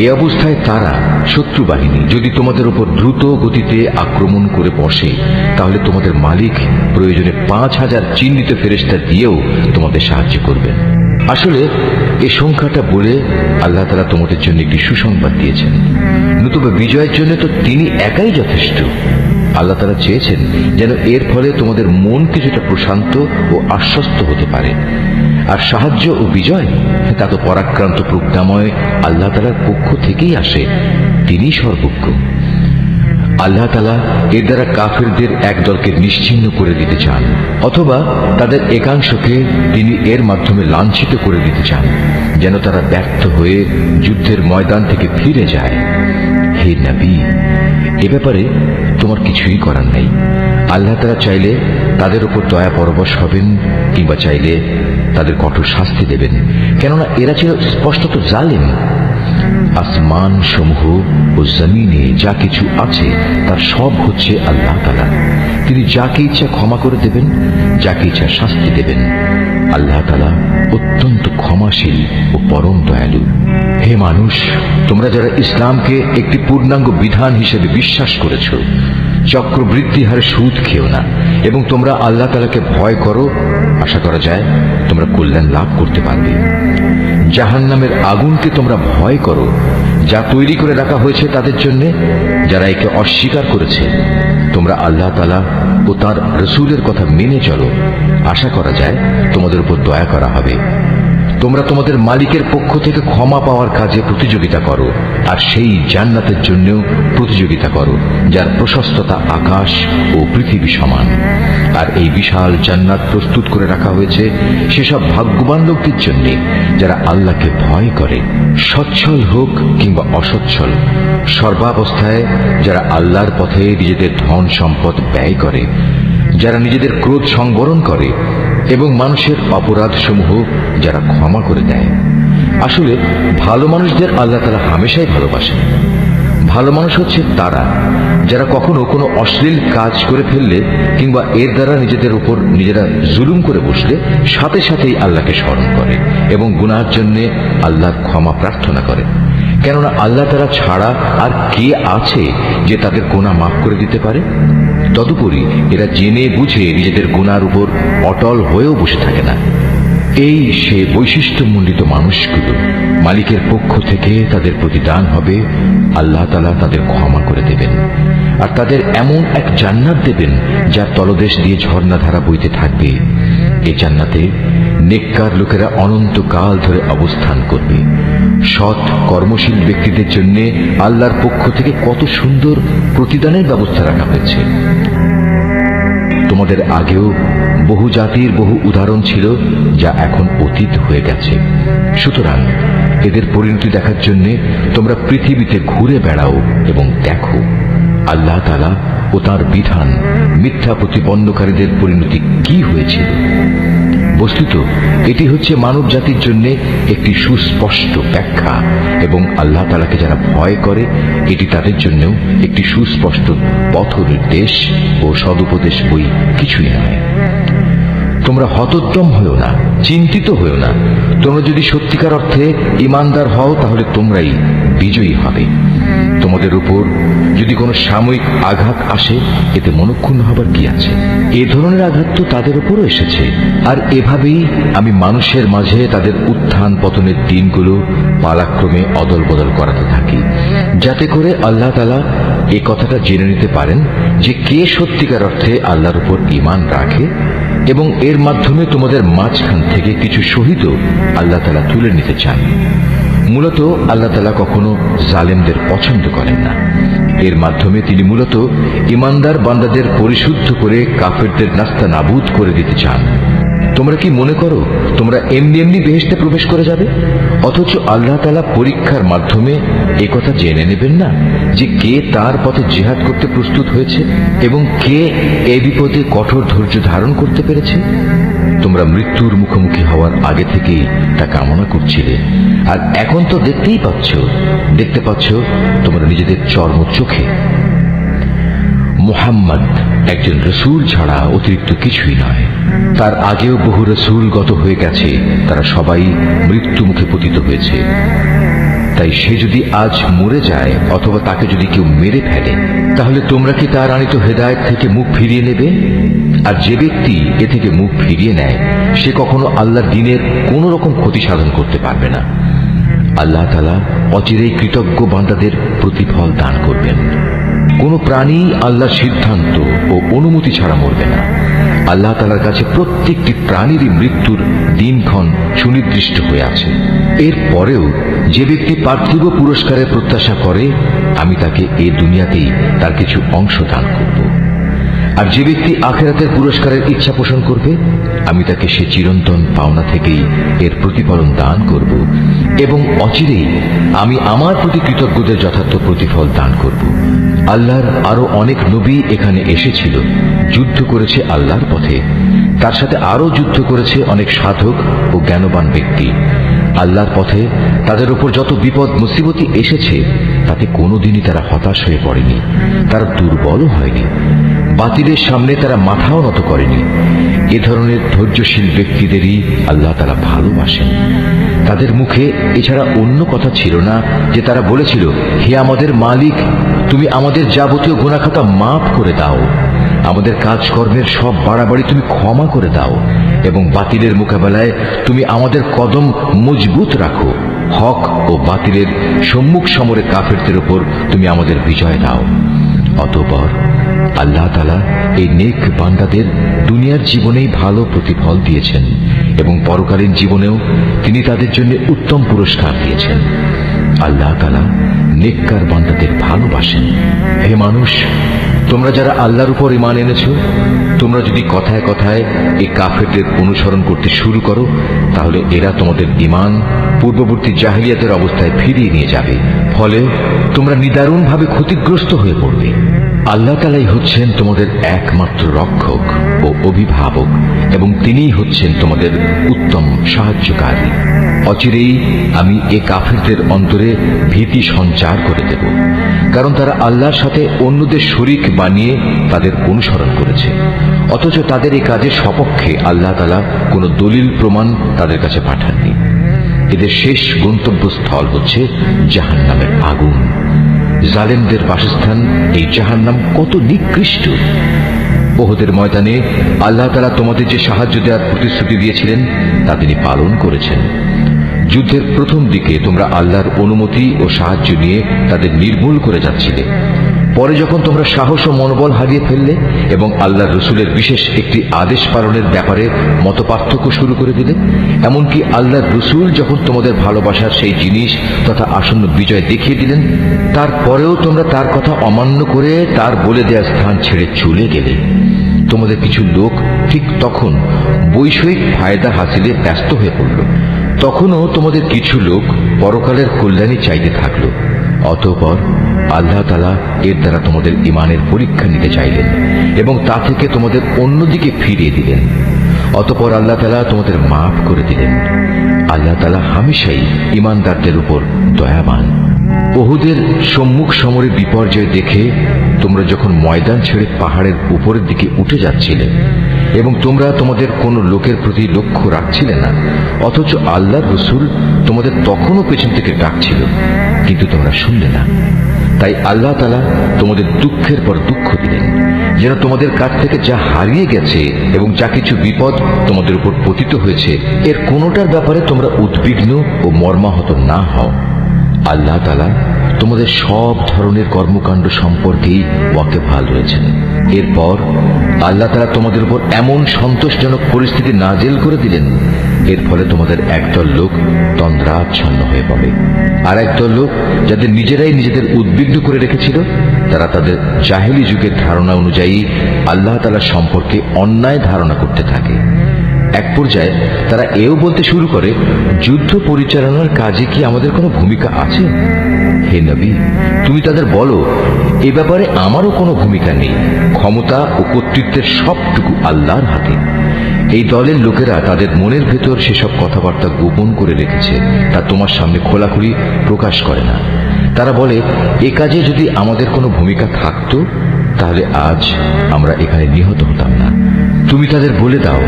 এ অবস্থায় তারা শত্রু বাহিনী যদি তোমাদের উপর দ্রুত গতিতে আক্রমণ করে বসে তাহলে তোমাদের মালিক প্রয়োজনে 5000 চিহ্নিত ফেরেশতা দিয়েও তোমাদের সাহায্য করবেন। আসলে এই সংখ্যাটা বলে আল্লাহ তাআলা তোমাদের জন্য একটি সুসংবাদ দিয়েছেন। নতুবা বিজয়ের জন্য তো তিনি একাই যথেষ্ট। আল্লাহ তাআলা চেয়েছেন যেন এর ফলে তোমাদের মন কিছুটা প্রশান্ত ও আশ্বস্ত হতে পারে। আর সাহায্য ও বিজয় তা তো পরাক্রান্ত প্রজ্ঞাময় আল্লাহ তাআলার পক্ষ থেকেই আসে। তিনি সর্বজ্ঞ। আল্লাহ তাআলা এর দ্বারা কাফিরদের এক দলকে নিশ্চিহ্ন করে দিতে চান, অথবা তাদের একাংশকে তিনি এর মাধ্যমে লাঞ্ছিত করে দিতে চান, যেন তারা ব্যর্থ হয়ে যুদ্ধের ময়দান থেকে ফিরে যায়। হে নবী, এ ব্যাপারে তোমার কিছুই করার নেই। আল্লাহ তাআলা চাইলে তাদের উপর দয়া পরবশ হবেন কিংবা চাইলে তাদের কঠোর শাস্তি দেবেন, কেননা এরা ছিল স্পষ্টত জালিম। আসমান সমূহ ও জমিনে যা কিছু আছে তার সব হচ্ছে আল্লাহ তাআলা। তিনি যাকে ইচ্ছা ক্ষমা করে দেবেন, যাকে ইচ্ছা শাস্তি দেবেন। আল্লাহ তাআলা অত্যন্ত ক্ষমাশীল ও পরম দয়ালু। হে মানুষ, তোমরা যারা ইসলামকে একটি পূর্ণাঙ্গ বিধান হিসেবে বিশ্বাস করেছ, চক্রবৃদ্ধি হারে সুদ খেও না এবং তোমরা আল্লাহ তাআলাকে ভয় করো। আশা করা যায় তোমরা কল্যাণ লাভ করতে পারবে। জাহান্নামের আগুনকে তোমরা ভয় করো, যা তৈরি করে রাখা হয়েছে তাদের জন্য যারা একে অস্বীকার করেছে। তোমরা আল্লাহ তাআলা ও তার রাসূলের কথা মেনে চলো। আশা করা যায় তোমাদের উপর দয়া করা হবে। তোমরা তোমাদের মালিকের পক্ষ থেকে ক্ষমা পাওয়ার কাজে প্রতিযোগিতা করো, আর সেই জান্নাতের জন্যও প্রতিযোগিতা করো যার প্রশস্ততা আকাশ ও পৃথিবী সমান। আর এই বিশাল জান্নাত প্রস্তুত করে রাখা হয়েছে সেসব ভাগ্যবান লোকদের জন্য যারা আল্লাহকে ভয় করে, সচ্ছল হোক কিংবা অসচ্ছল, সর্বাবস্থায় যারা আল্লাহর পথে নিজেদের ধন সম্পদ ব্যয় করে, যারা নিজেদের ক্রোধ সংবরণ করে এবং মানুষের অপরাধ সমূহ যারা ক্ষমা করে দেয়। আসলে ভালো মানুষদের আল্লাহ তাআলা হামেশাই ভালোবাসেন। ভালো মানুষ হচ্ছে তারা যারা কখনো কোনো অশ্লীল কাজ করে ফেললে কিংবা এর দ্বারা নিজেদের উপর নিজেরা জুলুম করে বসলে সাথে সাথেই আল্লাহকে স্মরণ করে এবং গুনাহের জন্য আল্লাহর ক্ষমা প্রার্থনা করে। কেননা আল্লাহ তাআলা ছাড়া আর কে আছে যে তাদের গুনাহ মাফ করে দিতে পারে? তদুপরি এরা জেনে বুঝে নিজেদের গুনার উপর অটল হয়েও বসে থাকে না। এই সে বৈশিষ্ট্যমণ্ডিত মানুষগুলো, মালিকের পক্ষ থেকে তাদের প্রতিদান হবে আল্লাহ তাআলা তাদের ক্ষমা করে দেবেন, আর তাদের এমন এক জান্নাত দেবেন যার তলদেশ দিয়ে ঝর্ণাধারা বইতে থাকবে। এই জান্নাতে নেককার লোকেরা অনন্তকাল ধরে অবস্থান করবে। সৎ কর্মশীল ব্যক্তিদের জন্য আল্লাহর পক্ষ থেকে কত সুন্দর প্রতিদানের ব্যবস্থা রাখা হয়েছে। তোমাদের আগেও বহু জাতির বহু উদাহরণ ছিল যা এখন অতীত হয়ে গেছে। সুতরাং এদের পরিণতি দেখার জন্য তোমরা পৃথিবীতে ঘুরে বেড়াও এবং দেখো আল্লাহ তাআলা ও তাঁর বিধান মিথ্যা প্রতিপন্নকারীদের পরিণতি কি হয়েছিল। বস্তুত এটি হচ্ছে মানব জাতির জন্য একটি সুস্পষ্ট ব্যাখ্যা, এবং আল্লাহ তাআলাকে যারা ভয় করে এটি তাদের জন্যও একটি সুস্পষ্ট পথ নির্দেশ ও সদুপদেশ বই কিছুই নয়। তোমরা হতোদ্যম হয়েও না, চিন্তিত হয়েও না। তোমরা যদি সত্যিকার অর্থে ঈমানদার হও তাহলে তোমরাই বিজয়ী হবে। তোমাদের উপর যদি কোনো সাময়িক আঘাত আসে এতে মনক্ষুণ্ণ হবার কি আছে? এ ধরনের আঘাত তো তাদের উপরও এসেছে। আর এভাবেই আমি মানুষের মাঝে তাদের উত্থান পতনের দিনগুলো পালাক্রমে অদল বদল করাতে থাকি, যাতে করে আল্লাহ তাআলা এ কথাটা জেনে নিতে পারেন যে কে সত্যিকার অর্থে আল্লাহর উপর ঈমান রাখে, এবং এর মাধ্যমে তোমাদের মাঝখান থেকে কিছু শহীদও আল্লাহ তাআলা তুলে নিতে চান। মূলত আল্লাহ তাআলা কখনো জালেমদের পছন্দ করেন না। এর মাধ্যমে তিনি মূলত ঈমানদার বান্দাদের পরিশুদ্ধ করে কাফেরদের নাস্তা নাবুদ করে দিতে চান। তোমরা কি মনে করো তোমরা এমনি এমনি বেহেশতে প্রবেশ করে যাবে? অথচ আল্লাহ তাআলা পরীক্ষার মাধ্যমে একথা জেনে নেবেন না যে কে তার পথে জিহাদ করতে প্রস্তুত হয়েছে এবং কে এ বিপদে কঠোর ধৈর্য ধারণ করতে পেরেছে? তোমরা মৃত্যুর মুখোমুখি হওয়ার আগে থেকেই তা কামনা করছিলে, আর এখন তো দেখতে পাচ্ছ তোমরা নিজেদের চর্ম চোখে। মুহাম্মদ একজন রসূল ছাড়া অতিরিক্ত কিছুই নয়। তার আগেও বহু রসূল গত হয়ে গেছে, তারা সবাই মৃত্যু মুখে পতিত হয়েছে। তাই সে যদি আজ মরে যায় অথবা তাকে যদি কেউ মেরে ফেলে, তাহলে তোমরা কি তার আনিত হেদায়েত থেকে মুখ ফিরিয়ে নেবে? আর যে ব্যক্তি এ থেকে মুখ ফিরিয়ে নেয় সে কখনো আল্লাহর দ্বীনের কোন রকম ক্ষতি সাধন করতে পারবে না। আল্লাহ তাআলা অচিরেই কৃতজ্ঞ বান্দাদের প্রতিফল দান করবেন। কোন প্রাণী আল্লাহর সিদ্ধান্ত ও অনুমতি ছাড়া মরবে না। আল্লাহ তাআলার কাছে প্রত্যেকটি প্রাণীরই মৃত্যুর দিনক্ষণ সুনির্দিষ্ট হয়ে আছে। এর পরেও যে ব্যক্তি পার্থিব পুরস্কারের প্রত্যাশা করে, আমি তাকে এই দুনিয়াতেই তার কিছু অংশ দান করব। আর যে ব্যক্তি আখিরাতের পুরস্কারের ইচ্ছা পোষণ করবে, আমি তাকে সে চিরন্তন পাওনা থেকেই এর প্রতিফলন দান করব, এবং অচিরেই আমি আমার প্রতি কৃতজ্ঞদের যথার্থ প্রতিফল দান করব। আল্লাহর আরো অনেক নবী এখানে এসেছিল, যুদ্ধ করেছে আল্লাহর পথে। তার সাথে আরো যুদ্ধ করেছে অনেক সাধক ও জ্ঞানবান ব্যক্তি। আল্লাহর পথে তাদের উপর যত বিপদ মুসিবতি এসেছে তাতে কোনোদিনই তারা হতাশ হয়ে পড়েনি, তারা দুর্বলও হয়নি, বাতিলের সামনে তারা মাথাও নত করেনি। এ ধরনের ধৈর্যশীল ব্যক্তিদেরই আল্লাহ তাআলা ভালোবাসেন। তাদের মুখে এছাড়া অন্য কথা ছিল না যে তারা বলেছিল, হে আমাদের মালিক, তুমি আমাদের যাবতীয় গুনাহখাতা মাফ করে দাও, আমাদের কাজকর্মের সব বাড়াবাড়ি তুমি ক্ষমা করে দাও, এবং বাতিলের মোকাবেলায় তুমি আমাদের কদম মজবুত রাখো। হক ও বাতিলের সম্মুখ সমরে কাফেরদের উপর তুমি আমাদের বিজয় দাও। অতঃপর আল্লাহ তাআলা এই নেক বান্দাদের দুনিয়ার জীবনেই ভালো প্রতিফল দিয়েছেন এবং পরকালীন জীবনেও তিনি তাদের জন্য উত্তম পুরস্কার দিয়েছেন। আল্লাহ তাআলা নেককার বান্দাদের ভালোবাসেন। হে মানুষ, তোমরা যারা আল্লাহর উপর ঈমান এনেছো, তোমরা যদি কথায় কথায় এই কাফেরদের অনুসরণ করতে শুরু করো, তাহলে এরা তোমাদের ঈমান পূর্ববর্তী জাহেলিয়াতের অবস্থায় ফিরিয়ে নিয়ে যাবে। ফলে তোমরা নিদারুণভাবে ক্ষতিগ্রস্ত হয়ে পড়বে। আল্লাহ তাআলাই হচ্ছেন তোমাদের একমাত্র রক্ষক ও অভিভাবক, এবং তিনিই হচ্ছেন তোমাদের উত্তম সাহায্যকারী। অচিরেই আমি এ কাফেরদের অন্তরে ভীতি সঞ্চার করে দেব, কারণ তারা আল্লাহর সাথে অন্যদের শরীক বানিয়ে তাদের অনুসরণ করেছে, অথচ তাদের এই কাজের সপক্ষে আল্লাহ তাআলা কোনো দলিল প্রমাণ তাদের কাছে পাঠাননি। এদের শেষ গন্তব্যস্থল হচ্ছে জাহান্নামের আগুন। জালেমদের বাসস্থান এই জাহান্নাম কত নিকৃষ্ট! উহুদের ময়দানে আল্লাহ তাআলা তোমাদের যে সাহায্য দেওয়ার প্রতিশ্রুতি দিয়েছিলেন তা তিনি পালন করেছেন। যুদ্ধের প্রথম দিকে তোমরা আল্লাহর অনুমতি ও সাহায্য নিয়ে তাদের নির্মূল করে যাচ্ছিলে। পরে যখন তোমরা সাহস ও মনোবল হারিয়ে ফেললে এবং আল্লাহর রসুলের বিশেষ একটি আদেশ পালনের ব্যাপারে মতপার্থক্য শুরু করে দিলে, এমনকি আল্লাহর রসুল যখন তোমাদের ভালোবাসার সেই জিনিস তথা আসন্ন বিজয় দেখিয়ে দিলেন, তারপরেও তোমরা তার কথা অমান্য করে তার বলে দেওয়া স্থান ছেড়ে চলে গেলে। তোমাদের কিছু লোক ঠিক তখন বৈষয়িক ফায়দা হাসিলে ব্যস্ত হয়ে পড়ল। তখনও তোমাদের কিছু লোক পরকালের কল্যাণী চাইতে থাকল। অতঃপর আল্লাহ তাআলা এর দ্বারা তোমাদের ঈমানের পরীক্ষা নিতে চাইলেন এবং তা থেকে তোমাদের অন্যদিকে ফিরিয়ে দিলেন। অতঃপর আল্লাহ তাআলা তোমাদের মাফ করে দিলেন। আল্লাহ তাআলা হামেশাই ঈমানদারদের উপর দয়াবান। উহুদের সম্মুখ সমরে বিপর্যয় দেখে তোমরা যখন ময়দান ছেড়ে পাহাড়ের উপরের দিকে উঠে যাচ্ছিলে এবং তোমরা তোমাদের কোনো লোকের প্রতি লক্ষ্য রাখছিলে না, অথচ আল্লাহর রাসূল তোমাদের তখনও পেছন থেকে ডাকছিল, কিন্তু তোমরা শুনলে না। তাই আল্লাহ তাআলা তোমাদের দুঃখের পর দুঃখ দিলেন, যেন তোমাদের কাছ থেকে যা হারিয়ে গেছে এবং যা কিছু বিপদ তোমাদের উপর পতিত হয়েছে, এর কোনোটার ব্যাপারে তোমরা উদ্বিগ্ন ও মর্মাহত না হও। আল্লাহ তাআলা তোমাদের সব ধরনের কর্মকাণ্ড সম্পর্কেই ওয়াকিবহাল রয়েছেন। এরপর আল্লাহ তাআলা তোমাদের উপর এমন সন্তোষজনক পরিস্থিতি নাযিল করে দিলেন, এর ফলে তোমাদের একদল লোক তন্দ্রাচ্ছন্ন হয়ে পড়ে, আর একদল লোক যাদের নিজেরাই নিজেদের উদ্বিগ্ন করে রেখেছিল, তারা তাদের জাহেলি যুগের ধারণা অনুযায়ী আল্লাহ তাআলা সম্পর্কে অন্যায় ধারণা করতে থাকে। এক পর্যায়ে তারা এও বলতে শুরু করে, যুদ্ধ পরিচালনার কাজে কি আমাদের কোনো ভূমিকা আছে? হে নবী, তুমি তাদের বলো, এ ব্যাপারে আমারও কোনো ভূমিকা নেই। ক্ষমতা ও কর্তৃত্বের সবটুকু আল্লাহর হাতে। এই দলের লোকেরা তাদের মনের ভেতর সেসব কথাবার্তা গোপন করে রেখেছে, তা তোমার সামনে খোলাখুলি প্রকাশ করে না। তারা বলে, এ কাজে যদি আমাদের কোনো ভূমিকা থাকতো, তাহলে আজ আমরা এখানে নিহত হতাম না। তুমি তাদের বলে দাও,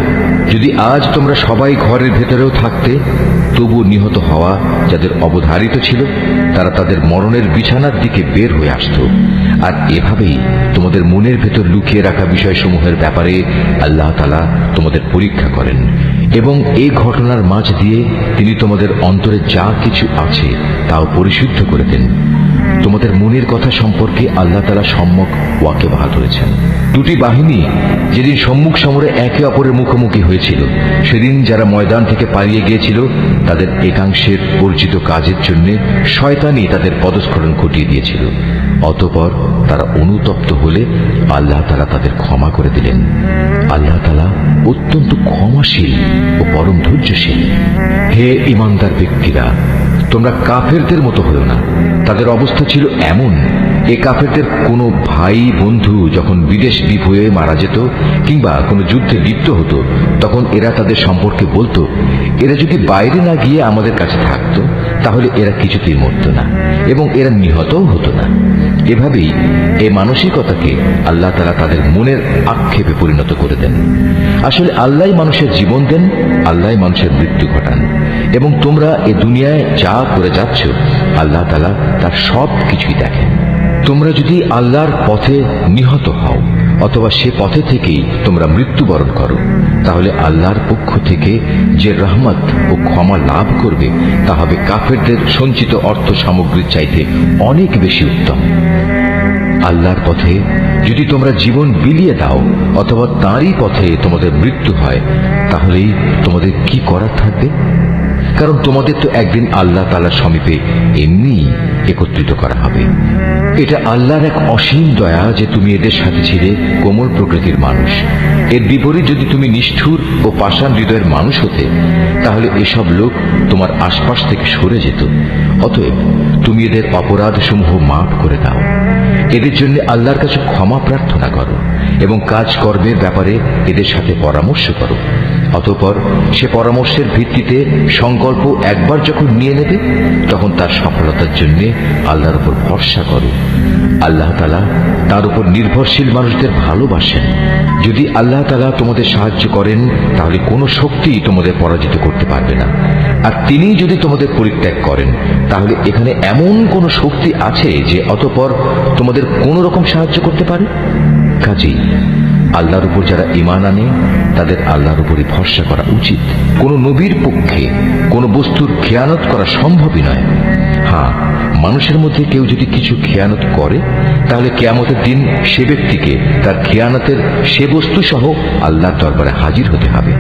যদি আজ তোমরা সবাই ঘরের ভেতরেও থাকতে, তবু নিহত হওয়া যাদের অবধারিত ছিল, তারা তাদের মরণের বিছানার দিকে বের হয়ে আসত। আর এভাবেই তোমাদের মনের ভেতর লুকিয়ে রাখা বিষয়সমূহের ব্যাপারে আল্লাহ তাআলা তোমাদের পরীক্ষা করেন, এবং এই ঘটনার মাঝ দিয়ে তিনি তোমাদের অন্তরে যা কিছু আছে তাও পরিশুদ্ধ করে দেন। তোমাদের মনের কথা সম্পর্কে আল্লাহ তাআলা সম্যক ওয়াকিবহাল রয়েছেন। দুটি বাহিনী যেদিন সম্মুখ সমরে একে অপরের মুখোমুখি হয়েছিল, সেদিন যারা ময়দান থেকে পালিয়ে গিয়েছিল, তাদের একাংশের অর্জিত কাজের জন্য শয়তানই তাদের পদস্খলন ঘটিয়ে দিয়েছিল। অতঃপর তারা অনুতপ্ত হলে আল্লাহ তাআলা তাদের ক্ষমা করে দিলেন। আল্লাহ তাআলা অত্যন্ত ক্ষমাশীল ও পরম ধৈর্যশীল। হে ঈমানদার ব্যক্তিরা, তোমরা কাফেরদের মতো হলো না। তাদের অবস্থা ছিল এমন এ কাফেরদের কোনো ভাই বন্ধু যখন বিদেশ বিপ হয়ে মারা যেত কিংবা কোনো যুদ্ধে লিপ্ত হতো, তখন এরা তাদের সম্পর্কে বলতো, এরা যদি বাইরে না গিয়ে আমাদের কাছে থাকতো তাহলে এরা কিছুতেই মরত না এবং এরা নিহতও হতো না। এভাবেই এই মানসিকতাকে আল্লাহ তাআলা তাদের মনের আক্ষেপে পরিণত করে দেন। আসলে আল্লাহই মানুষের জীবন দেন, আল্লাহই মানুষের মৃত্যু ঘটান, এবং তোমরা এ দুনিয়ায় যা করে যাচ্ছ আল্লাহ তাআলা তার সব কিছুই দেখেন। তোমরা যদি আল্লাহর পথে নিহত হও অথবা সে পথে থেকেই তোমরা মৃত্যুবরণ করো, তাহলে আল্লাহর পক্ষ থেকে যে রহমত ও ক্ষমা লাভ করবে তা হবে কাফেরদের সঞ্চিত অর্থ সামগ্রীর চাইতে অনেক বেশি উত্তম। আল্লাহর পথে যদি তোমরা জীবন বিলিয়ে দাও অথবা তাঁরই পথে তোমাদের মৃত্যু হয়, তাহলেই তোমাদের কি করার থাকবে? কারণ তোমাদের তো একদিন আল্লাহ তাআলার সমীপে এমনি একত্রিত করা হবে। এটা আল্লাহর এক অসীম দয়া যে তুমি এদের সাথে ছিলে কোমল প্রকৃতির মানুষ। এর বিপরীত যদি তুমি নিষ্ঠুর ও পাষাণ হৃদয়ের মানুষ হতে, তাহলে এসব লোক তোমার আশপাশ থেকে সরে যেত। অতএব তুমি এদের অপরাধ সমূহ মাফ করে দাও, এদের জন্য আল্লাহর কাছে ক্ষমা প্রার্থনা করো এবং কাজ কর্মের ব্যাপারে এদের সাথে পরামর্শ করো। অতঃপর সে পরামর্শের ভিত্তিতে সংকল্প একবার যখন নিয়ে নেবে, তখন তার সফলতার জন্য আল্লাহর উপর ভরসা করো। আল্লাহ তাআলা তার উপর নির্ভরশীল মানুষদের ভালোবাসেন। যদি আল্লাহ তাআলা তোমাদের সাহায্য করেন, তাহলে কোনো শক্তি তোমাদের পরাজিত করতে পারবে না। আর তিনি যদি তোমাদের পরিত্যাগ করেন, তাহলে এখানে এমন কোন শক্তি আছে যে অতঃপর তোমাদের কোন রকম সাহায্য করতে পারে? কাজেই আল্লাহর উপর যারা ঈমান আনে তাদের আল্লাহর উপরই ভরসা করা উচিত। কোন নবীর পক্ষে কোন বস্তুর খেয়ানত করা সম্ভবই নয়। হ্যাঁ, মানুষের মধ্যে কেউ যদি কিছু খেয়ানত করে, তাহলে কিয়ামতের দিন সে ব্যক্তিকে তার খেয়ানতের সে বস্তু সহ আল্লাহর দরবারে হাজির হতে হবে।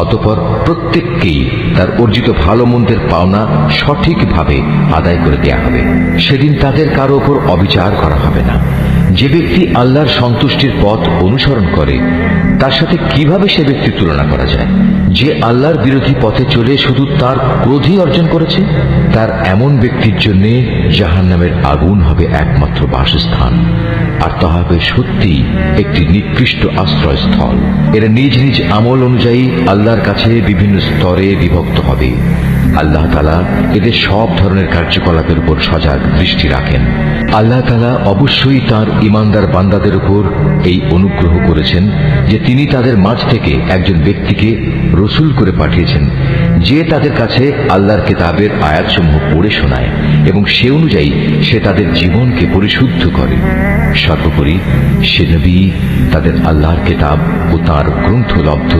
অতঃপর প্রত্যেককেই তার অর্জিত ভালো মন্দের পাওনা সঠিকভাবে আদায় করে দেয়া হবে। সেদিন তাদের কারো উপর অবিচার করা হবে না। যে ব্যক্তি আল্লাহর সন্তুষ্টির পথ অনুসরণ করে, তার সাথে কিভাবে সে ব্যক্তির তুলনা করা যায়? যে আল্লাহর বিরোধী পথে চলে শুধু তার ক্রোধই অর্জন করেছে, তার এমন ব্যক্তির জন্য জাহান্নামের আগুন হবে একমাত্র বাসস্থান, আর তা হবে সত্যি একটি নিকৃষ্ট আশ্রয়স্থল। এরা নিজ নিজ আমল অনুযায়ী আল্লাহর কাছে বিভিন্ন স্তরে বিভক্ত হবে। আল্লাহ তাআলা এদের সব ধরনের কার্যকলাপের উপর সজাগ দৃষ্টি রাখেন। আল্লাহ তাআলা অবশ্যই তার ঈমানদার বান্দাদের উপর এই অনুগ্রহ করেছেন যে তিনি তাদের মাঝ থেকে একজন ব্যক্তিকে রসূল করে পাঠিয়েছেন, যে তাদের কাছে আল্লাহর কিতাবের আয়াতসমূহ পড়ে শোনায় এবং সে অনুযায়ী সে তাদের জীবনকে পরিশুদ্ধ করে। সর্বোপরি সে নবী তাদের আল্লাহর কিতাব ও তার গ্রন্থলব্ধ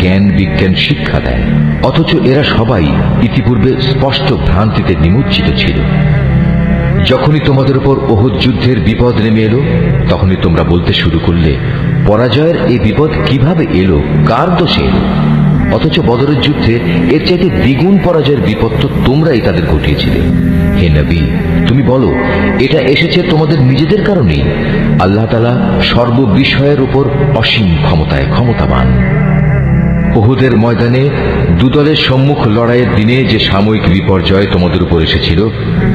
জ্ঞান বিজ্ঞান শিক্ষা দেয়। অথচ এরা সবাই ইতিপূর্বে স্পষ্ট ভ্রান্তিতে নিমজ্জিত ছিল। যখনই তোমাদের উপর ওহুদ যুদ্ধের বিপদ নেমে এলো, তখনই তোমরা বলতে শুরু করলে, পরাজয়ের এই বিপদ কিভাবে এলো, কার দোষে এলো? অথচ বদরের যুদ্ধে এর চাইতে দ্বিগুণ পরাজয়ের বিপদ তো তোমরাই তাদের ঘটিয়েছিলে। হে নবী, তুমি বলো, এটা এসেছে তোমাদের নিজেদের কারণেই। আল্লাহ তাআলা সর্ববিষয়ের উপর অসীম ক্ষমতায় ক্ষমতাবান। উহুদের ময়দানে দুদলের সম্মুখ লড়াইয়ের দিনে যে সাময়িক বিপর্যয় তোমাদের উপর এসেছিল,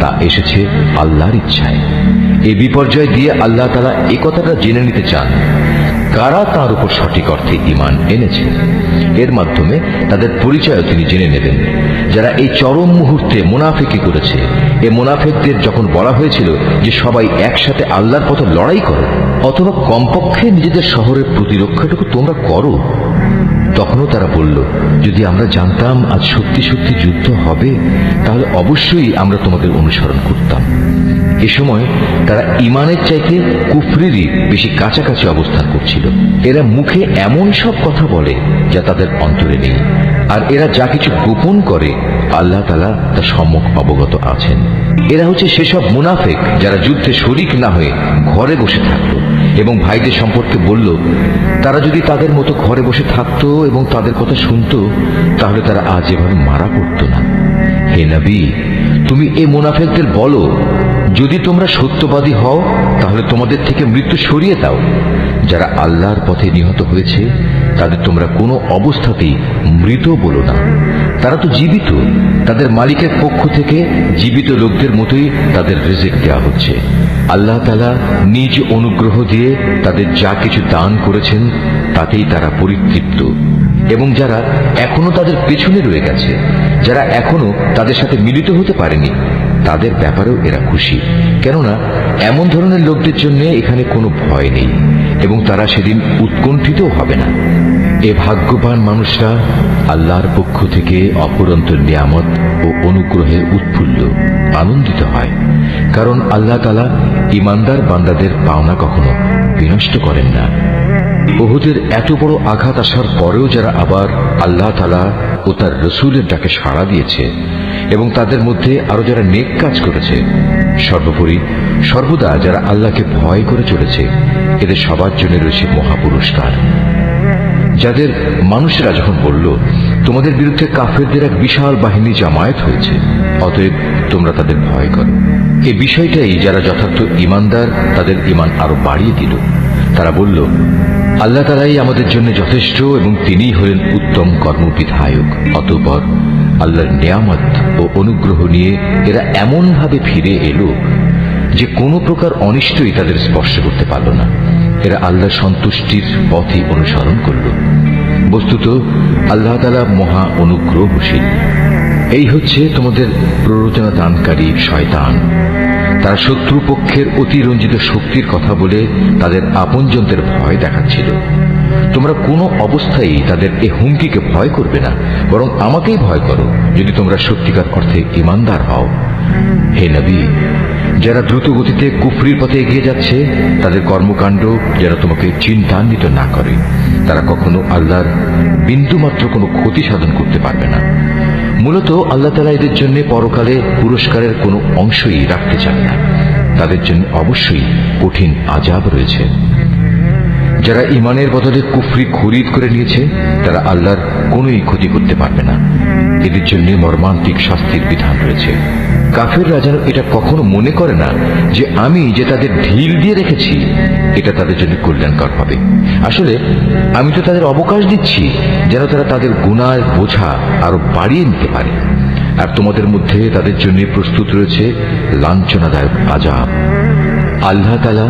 তা এসেছে আল্লাহর ইচ্ছায়। এই বিপর্যয় দিয়ে আল্লাহ তাআলা এই কথাটা জেনে নিতে চান কারা তার উপর সঠিক অর্থে ঈমান এনেছে। এর মাধ্যমে তাদের পরিচয়ও তিনি জেনে নেবেন। যারা এই চরম মুহূর্তে মুনাফিকি করেছে, এই মুনাফিকদের যখন বলা হয়েছিল যে সবাই একসাথে আল্লাহর পথে লড়াই করো, অথবা কমপক্ষে নিজেদের শহরের প্রতিরক্ষাটুকু তোমরা করো, তখনও তারা বলল, যদি আমরা জানতাম আজ সত্যি সত্যি যুদ্ধ হবে, তাহলে অবশ্যই আমরা তোমাদের অনুসরণ করতাম। এ সময় তারা ঈমানের চাইতে কুফরিরই বেশি কাছাকাছি অবস্থান করছিল। এরা মুখে এমন সব কথা বলে যা তাদের অন্তরে নেই, আর এরা যা কিছু গোপন করে আল্লাহ তাআলা তা সম্যক অবগত আছেন। এরা হচ্ছে সেসব মুনাফিক যারা যুদ্ধে শরীক না হয়ে ঘরে বসে থাকত এবং ভাইদের সম্পর্কে বলল, তারা যদি তাদের মতো ঘরে বসে থাকত এবং তাদের কথা শুনত, তাহলে তারা আজ এভাবে মারা পড়ত না। হে নবী, তুমি এই মুনাফিকদের বলো, যদি তোমরা সত্যবাদী হও তাহলে তোমাদের থেকে মৃত্যু সরিয়ে দাও। যারা আল্লাহর পথে নিহত হয়েছে তাদের তোমরা কোনো অবস্থাতেই মৃত বলো না, তারা তো জীবিত। তাদের মালিকের পক্ষ থেকে জীবিত লোকদের মতোই তাদের রিজিক দেওয়া হচ্ছে। আল্লাহ তাআলা নিজ অনুগ্রহ দিয়ে তাদের যা কিছু দান করেছেন তাতেই তারা পরিতৃপ্ত। এবং যারা এখনো তাদের পেছনে রয়ে গেছে, যারা এখনো তাদের সাথে মিলিত হতে পারেনি, তাদের ব্যাপারেও এরা খুশি, কেননা এমন ধরনের লোকদের জন্য এখানে কোনো ভয় নেই এবং তারা সেদিন উৎকণ্ঠিতও হবে না। এ ভাগ্যবান মানুষরা আল্লাহর পক্ষ থেকে অপরন্ত নিয়ামত ও অনুগ্রহের উৎফুল্ল আনন্দিত হয়, কারণ আল্লাহ তাআলা ঈমানদার বান্দাদের পাওনা কখনো বিনষ্ট করেন না। উহুদের এত বড় আঘাত আসার পরেও যারা আবার আল্লাহ তাআলা ও তার রসুলের ডাকে সাড়া দিয়েছে এবং তাদের মধ্যে আরো যারা নেক কাজ করেছে, সর্বোপরি সর্বদা যারা আল্লাহকে ভয় করে চলেছে, এদের সবার জন্য রয়েছে মহাপুরস্কার। যাদের মানুষেরা যখন বলল, তোমাদের বিরুদ্ধে কাফেরদের এক বিশাল বাহিনী জামায়াত হয়েছে, অতএব তোমরা তাদের ভয় করো, এই বিষয়টাই যারা যথার্থ ঈমানদার তাদের ঈমান আরো বাড়িয়ে দিল। তারা বলল, আল্লাহ তাআলাই আমাদের জন্য যথেষ্ট এবং তিনিই হলেন উত্তম কর্মবিধায়ক। অতঃপর আল্লাহর নিয়ামত ও অনুগ্রহ নিয়ে এরা এমন ভাবে ফিরে এলো যে কোনো প্রকার অনিষ্টই তাদের স্পর্শ করতে পারল না। এরা আল্লাহর সন্তুষ্টির পথই অনুসরণ করল। বস্তুত আল্লাহ তাআলা মহা অনুগ্রহশীল। এই হচ্ছে তোমাদের প্ররোচনা দানকারী শয়তান। তারা শত্রুপক্ষের অতিরঞ্জিত শক্তির কথা বলে তাদের আপনজনদের ভয় দেখাচ্ছিল। তোমরা কোনো অবস্থায় তাদের এ হুমকিকে ভয় করবে না, বরং আমাকেই ভয় করো যদি তোমরা সত্যিকার অর্থে ঈমানদার হও। হে নবী, যারা দ্রুত গতিতে কুফরির পথে এগিয়ে যাচ্ছে তাদের কর্মকাণ্ড যেন তোমাকে চিন্তান্বিত না করে। তারা কখনো আল্লাহর বিন্দুমাত্র কোনো ক্ষতি সাধন করতে পারবে না। মূলত আল্লাহ তাআলা এদের জন্য পরকালে পুরস্কারের কোনো অংশই রাখতে চান না। তাদের জন্য অবশ্যই কঠিন আযাব রয়েছে। যারা ঈমানের বদলে কুফরি খরিদ করে নিয়েছে তারা আল্লাহর কোনোই ক্ষতি করতে পারবে না। এদের জন্য মর্মান্তিক শাস্তির বিধান রয়েছে। কাফেররা যেন এটা কখনো মনে করে না যে আমি যে তাদের ঢিল দিয়ে রেখেছি এটা তাদের জন্য কল্যাণকর হবে। আসলে আমি তো তাদের অবকাশ দিচ্ছি যেন তারা তাদের গুনাহের বোঝা আরো বাড়িয়ে নিতে পারে। আর তোমাদের মধ্যে তাদের জন্য প্রস্তুত রয়েছে লাঞ্ছনাদায়ক আযাব। আল্লাহ তাআলা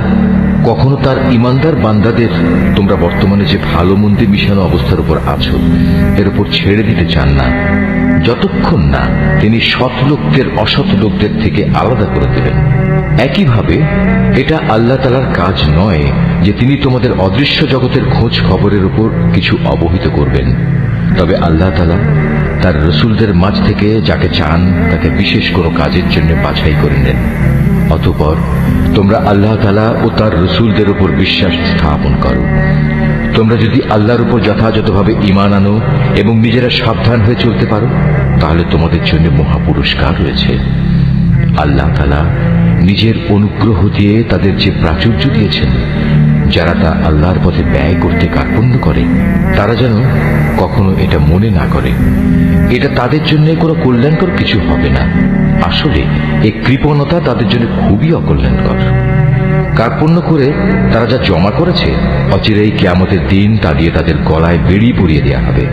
কখনো তার ঈমানদার বান্দাদের তোমরা বর্তমানে যে ভালো মন্দে মিশানো অবস্থার উপর আছো এর উপর ছেড়ে দিতে চান না, যতক্ষণ না তিনি সৎ লোকদের অসৎ লোকদের থেকে আলাদা করে দেবেন। একইভাবে এটা আল্লাহ তাআলার কাজ নয় যে তিনি তোমাদের অদৃশ্য জগতের খোঁজ খবরের উপর কিছু অবহিত করবেন। তবে আল্লাহ তাআলা তার রসুলদের মাঝ থেকে যাকে চান তাকে বিশেষ কোনো কাজের জন্য বাছাই করে নেন। অতঃপর তোমরা আল্লাহ তাআলা ও তার রসুলদের উপর বিশ্বাস স্থাপন করো। তোমরা যদি আল্লাহর উপর যথাযথভাবে ঈমান আনো এবং নিজেরা সাবধান হয়ে চলতে পারো তাহলে তোমাদের জন্য মহাপুরস্কার রয়েছে। আল্লাহ তাআলা নিজের অনুগ্রহ দিয়ে তাদের যে প্রাচুর্য দিয়েছেন, যারা তা আল্লাহর পথে ব্যয় করতে কার্পণ্য করে তারা যেন কখনো এটা মনে না করে এটা তাদের জন্য কোনো কল্যাণকর কিছু হবে না। আসলে এই কৃপণতা তাদের জন্য খুবই অকল্যাণকর। কার্পণ্য করে তারা যা জমা করেছে অচিরেই কিয়ামতের দিন তা দিয়ে তাদের গলায় বেড়ি পরিয়ে দেওয়া হবে।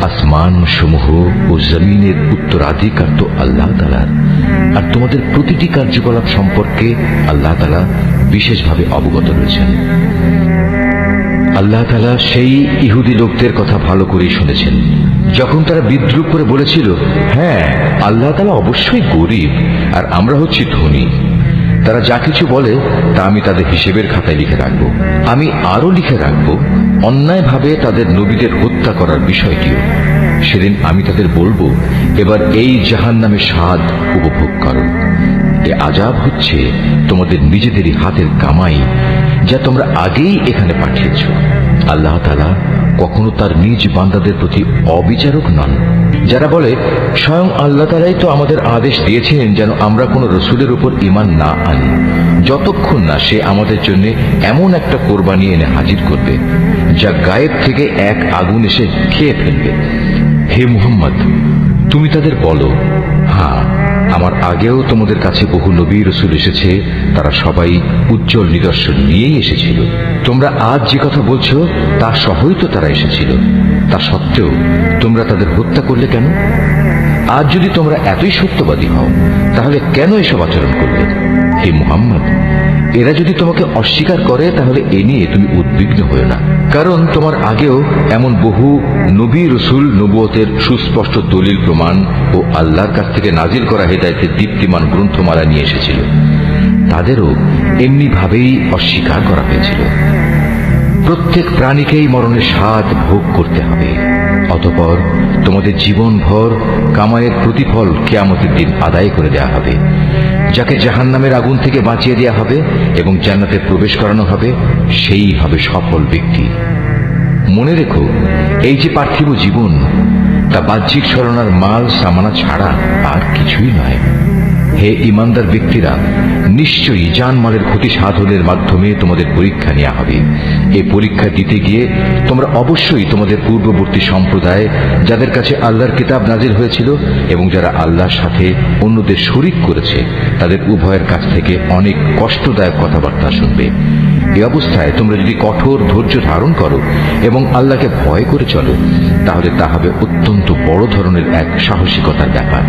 আসমান সমূহ ও জমিনের উত্তরাধিকার তো আল্লাহ তাআলার, আর তোমাদের প্রতিটি কার্যকলাপ সম্পর্কে আল্লাহ তাআলা বিশেষভাবে অবগত রয়েছেন। আল্লাহ তাআলা সেই ইহুদি লোকদের কথা ভালো করেই শুনেছেন যখন তারা বিদ্রুপ করে বলেছিল, হ্যাঁ আল্লাহ তাআলা অবশ্যই গরীব আর আমরা হচ্ছি ধনী। তারা যা কিছু বলে তা আমি তাদের হিসেবের খাতায় লিখে রাখব। আমি আরো লিখে রাখব অন্যায়ভাবে তাদের নবীদের হত্যা করার বিষয়টিও। সেদিন আমি তাদের বলবো, এবার এই জাহান্নামের স্বাদ উপভোগ করো। এ আযাব হচ্ছে তোমাদের নিজেদেরই হাতের কামাই যা তোমরা আগেই এখানে পাঠিয়েছ। আল্লাহ তাআলা কখনো তার নিজ বান্দাদের প্রতি অবিচারক নন। যারা বলে স্বয়ং আল্লাহ তাআলাই তো আমাদের আদেশ দিয়েছেন যেন আমরা কোনো রসুলের উপর ঈমান না আনি যতক্ষণ না সে আমাদের জন্য এমন একটা কোরবানি এনে হাজির করবে যা গায়েব থেকে এক আগুন এসে খেয়ে ফেলবে। হে মুহাম্মদ, তুমি তাদের বলো, হ্যাঁ আমার আগেও তোমাদের কাছে বহু নবী রাসূল এসেছে, তারা সবাই উজ্জ্বল নিদর্শন নিয়েই এসেছিল। তোমরা আজ যে কথা বলছো তা সহই তো তারা এসেছিল, তা সত্ত্বেও তোমরা তাদের হত্যা করলে কেন? আজ যদি তোমরা এতই সত্যবাদী হও তাহলে কেন এসব আচরণ করবে? হে মুহাম্মদ, এরা যদি তোমাকে অস্বীকার করে তাহলে এ নিয়ে তুমি উদ্বিগ্ন হও না, কারণ তোমার আগেও এমন বহু নবী রাসূল নবুয়তের সুস্পষ্ট দলিল প্রমাণ ও আল্লাহর কাছ থেকে নাজিল করা হেদায়েতের দীপ্তিমান গ্রন্থমালা নিয়ে এসেছিল। তাদেরও এমনি ভাবেই অস্বীকার করা হয়েছিল। প্রত্যেক প্রাণীকেই মরণের স্বাদ ভোগ করতে হবে, অতঃপর তোমাদের জীবনভর কামাইয়ের প্রতিফল কিয়ামতের দিন আদায় করে দেয়া হবে। যাকে জাহান্নামের আগুন থেকে বাঁচিয়ে দেয়া হবে এবং জান্নাতে প্রবেশ করানো হবে, সেই হবে সফল ব্যক্তি। মনে রেখো, এই যে পার্থিব জীবন, তা বাহ্যিক ছলনার মাল সামানা ছাড়া আর কিছুই নয়। হে ঈমানদার ব্যক্তিরা, নিশ্চয়ই জানমালের ক্ষতি সাধনের মাধ্যমে তোমাদের পরীক্ষা নেওয়া হবে। এই পরীক্ষা দিতে গিয়ে তোমরা অবশ্যই তোমাদের পূর্ববর্তী সম্প্রদায়, যাদের কাছে আল্লাহর কিতাব নাজিল হয়েছিল এবং যারা আল্লাহর সাথে অন্যদের শরীক করেছে, তাদের উভয়ের কাছ থেকে অনেক কষ্টদায়ক কথাবার্তা শুনবে। এই অবস্থায় তোমরা যদি কঠোর ধৈর্য ধারণ করো এবং আল্লাহকে ভয় করে চলো, তাহলে তা হবে অত্যন্ত বড় ধরনের এক সাহসিকতার ব্যাপার।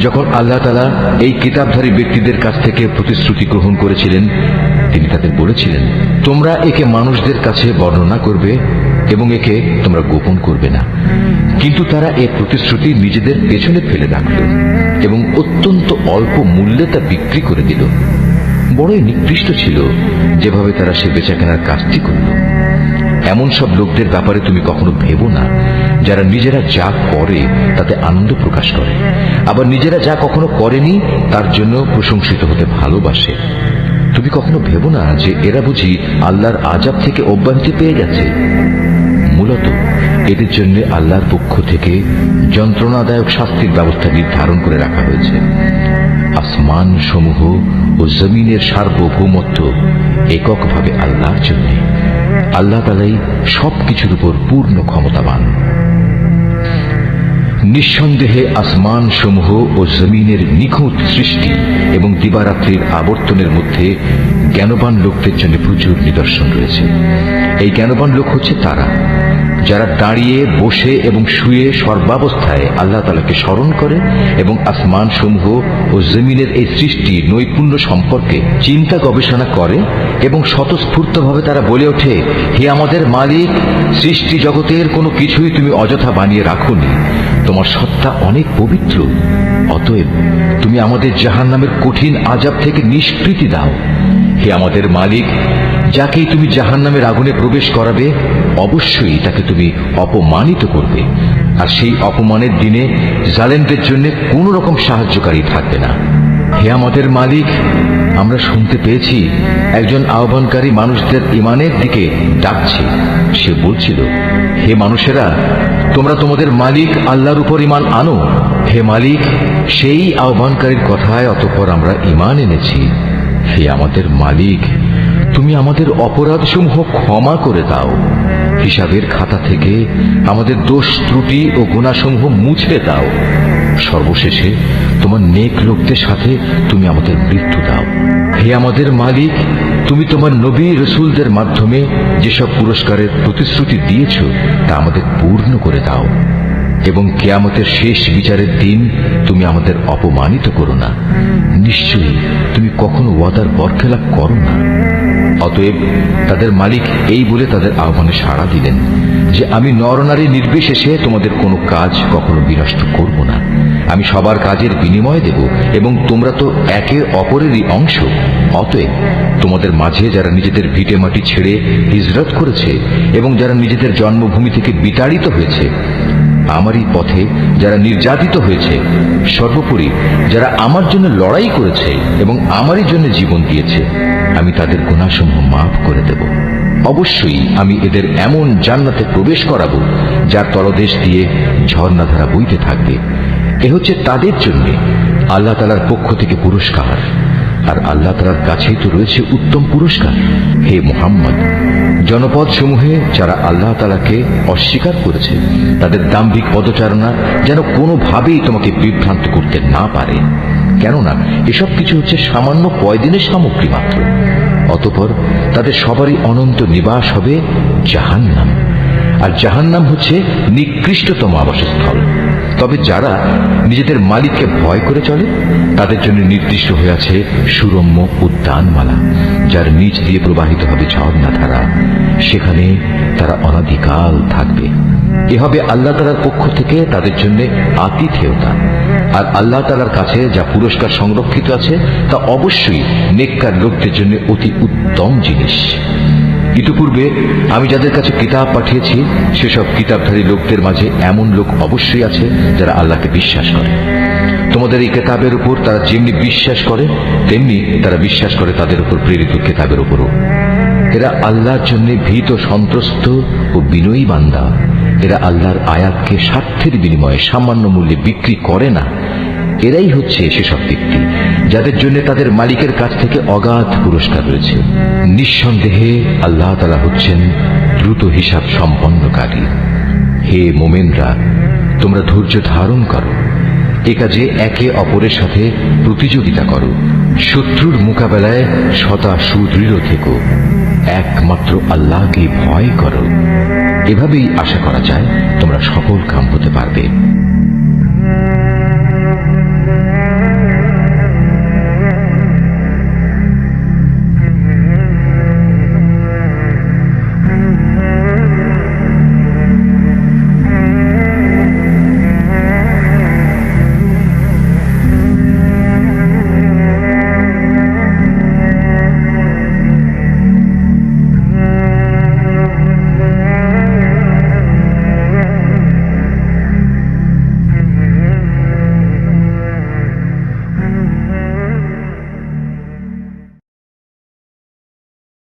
যখন আল্লাহ তাআলা এই কিতাবধারী ব্যক্তিদের কাছ থেকে প্রতিশ্রুতি গ্রহণ করেছিলেন, তিনি তাদের বলেছিলেন, তোমরা একে মানুষদের কাছে বর্ণনা করবে এবং একে তোমরা গোপন করবে না। কিন্তু তারা এই প্রতিশ্রুতি নিজেদের পেছনে ফেলে রাখল এবং অত্যন্ত অল্প মূল্যে তা বিক্রি করে দিল। বড়ই নিকৃষ্ট ছিল যেভাবে তারা সে বেচাকেনার কাজটি করল। এমন সব লোকদের ব্যাপারে তুমি কখনো ভেবো না, যারা নিজেরা যা করে তাতে আনন্দ প্রকাশ করে, আবার নিজেরা যা কখনো করেনি তার জন্য প্রশংসিত হতে ভালোবাসে। তুমি কখনো ভেবো না যে এরা বুঝি আল্লাহর আযাব থেকে অব্যাহতি পেয়ে গেছে। মূলত এদের জন্য আল্লাহর পক্ষ থেকে যন্ত্রণাদায়ক শাস্তির ব্যবস্থা নির্ধারণ করে রাখা হয়েছে। আসমান সমূহ ও জমিনের সার্বভৌমত্ব এককভাবে আল্লাহর জন্য। আল্লাহ তাআলাই সবকিছুর উপর পূর্ণ ক্ষমতাবান। নিঃসন্দেহে আসমান সমূহ ও জমিনের নিখুঁত সৃষ্টি এবং দিবারাত্রির আবর্তনের মধ্যে জ্ঞানবান লোকদের জন্য প্রচুর নিদর্শন রয়েছে। এই জ্ঞানবান লোক হচ্ছে তারা যারা দাঁড়িয়ে, বসে এবং শুয়ে সর্বাবস্থায় আল্লাহ তাআলাকে স্মরণ করে এবং আসমান সমূহ ও জমিনের এই সৃষ্টি নৈপুণ্য সম্পর্কে চিন্তা গবেষণা করে এবং স্বতঃস্ফূর্তভাবে তারা বলে ওঠে, হে আমাদের মালিক, সৃষ্টি জগতের কোনো কিছুই তুমি অযথা বানিয়ে রাখোনি, তোমার সত্তা অনেক পবিত্র। অতএব তুমি আমাদের জাহান্নামের কঠিন আযাব থেকে নিষ্কৃতি দাও। হে আমাদের মালিক, যাকেই তুমি জাহান্নামের আগুনে প্রবেশ করাবে অবশ্যই তাকে তুমি অপমানিত করবে, আর সেই অপমানের দিনে জালেমদের জন্য কোন রকম সাহায্যকারী থাকবে না। হে আমাদের মালিক, আমরা শুনতে পেয়েছি একজন আহ্বানকারী মানুষদের ঈমানের দিকে ডাকছে। সে বলছিল, হে মানুষেরা, তোমরা তোমাদের মালিক আল্লাহর উপর ঈমান আনো। হে মালিক, সেই আহ্বানকারীর কথায় অতঃপর আমরা ঈমান এনেছি। হে আমাদের মালিক, তুমি আমাদের অপরাধসমূহ ক্ষমা করে দাও, হিসাবের খাতা থেকে আমাদের দোষ ত্রুটি ও গুনাহসমূহ মুছে দাও। সর্বশেষে তোমার নেক লোকদের সাথে তুমি আমাদের মৃত্যু দাও। হে আমাদের মালিক, তুমি তোমার নবী রাসূলদের মাধ্যমে যেসব পুরস্কারের প্রতিশ্রুতি দিয়েছ তা আমাদের পূর্ণ করে দাও এবং কিয়ামতের শেষ বিচারের দিন তুমি আমাদের অপমানিত করো না। নিশ্চয়ই তুমি কখনো ওয়াদার বরখেলাপ করো না। অতএব তাদের মালিক এই বলে তাদের আহ্বানে সাড়া দিলেন যে আমি নরনারী নির্বিশেষে তোমাদের কোনো কাজ কখনো বিনষ্ট করব না। আমি সবার কাজের বিনিময় দেব এবং তোমরা তো একে অপরেরই অংশ। অতএব তোমাদের মাঝে যারা নিজেদের ভিটে মাটি ছেড়ে হিজরত করেছে এবং যারা নিজেদের জন্মভূমি থেকে বিতাড়িত হয়েছে, আমারই পথে যারা নির্যাতিত হয়েছে, সর্বোপরি যারা আমার জন্য লড়াই করেছে এবং আমারই জন্য জীবন দিয়েছে, আমি তাদের গুনাহসমূহ মাফ করে দেব। অবশ্যই আমি এদের এমন জান্নাতে প্রবেশ করাবো যার তলদেশ দিয়ে ঝর্ণাধারা বইতে থাকবে। এ হচ্ছে তাদের জন্য আল্লাহ তাআলার পক্ষ থেকে পুরস্কার, আর আল্লাহ তাআলার কাছেই তো রয়েছে উত্তম পুরস্কার। হে মুহাম্মদ, জনপদ সমূহে যারা আল্লাহ তাআলাকে অস্বীকার করেছে তাদের দাম্ভিক পদচারণা যেন কোনোভাবেই তোমাকে বিভ্রান্ত করতে না পারে। কেননা এসব কিছু হচ্ছে সামান্য কয়দিনের সামগ্রী মাত্র। অতঃপর তাদের সবারই অনন্ত নিবাস হবে জাহান্নাম, আর জাহান্নাম হচ্ছে নিকৃষ্টতম আবাসস্থল। তবে যারা নিজেদের মালিককে ভয় করে চলে তাদের জন্য নির্দিষ্ট হয়ে আছে সুরম্য উদ্যানমালা, যার নিচ দিয়ে প্রবাহিত হবে ঝর্ণাধারা। সেখানে তারা অনাদিকাল থাকবে। এ হবে আল্লাহ তাআলার পক্ষ থেকে তাদের জন্য আতিথেয়তা। আর আল্লাহ তাআলার কাছে যা পুরস্কার সংরক্ষিত আছে তা অবশ্যই নেককার লোকদের জন্য অতি উত্তম জিনিস। ইতিপূর্বে আমি যাদের কাছে কিতাব পাঠিয়েছি সেসব কিতাবধারী লোকদের মাঝে এমন লোক অবশ্যই আছে যারা আল্লাহকে বিশ্বাস করে। তোমাদের এই কিতাবের উপর তারা যেমনি বিশ্বাস করে তেমনি তারা বিশ্বাস করে তাদের উপর প্রেরিত কিতাবের উপরও। এরা আল্লাহর জন্য ভীত, সন্ত্রস্ত ও বিনয়ী বান্দা। এরা আল্লাহর আয়াতকে স্বার্থের বিনিময়ে সামান্য মূল্যে বিক্রি করে না। এরাই হচ্ছে সেসব ব্যক্তি যাদের জন্য তাদের মালিকের কাছ থেকে অগাধ পুরস্কার রয়েছে। নিঃসন্দেহে আল্লাহ তাআলা হচ্ছেন দ্রুত হিসাব সম্পন্নকারী। হে মোমেনরা, তোমরা ধৈর্য ধারণ করো, এ কাজে একে অপরের সাথে প্রতিযোগিতা করো, শত্রুর মোকাবেলায় সদা সুদৃঢ় থেকো, একমাত্র আল্লাহকে ভয় করো। এভাবেই আশা করা যায় তোমরা সফল কাম হতে পারবে।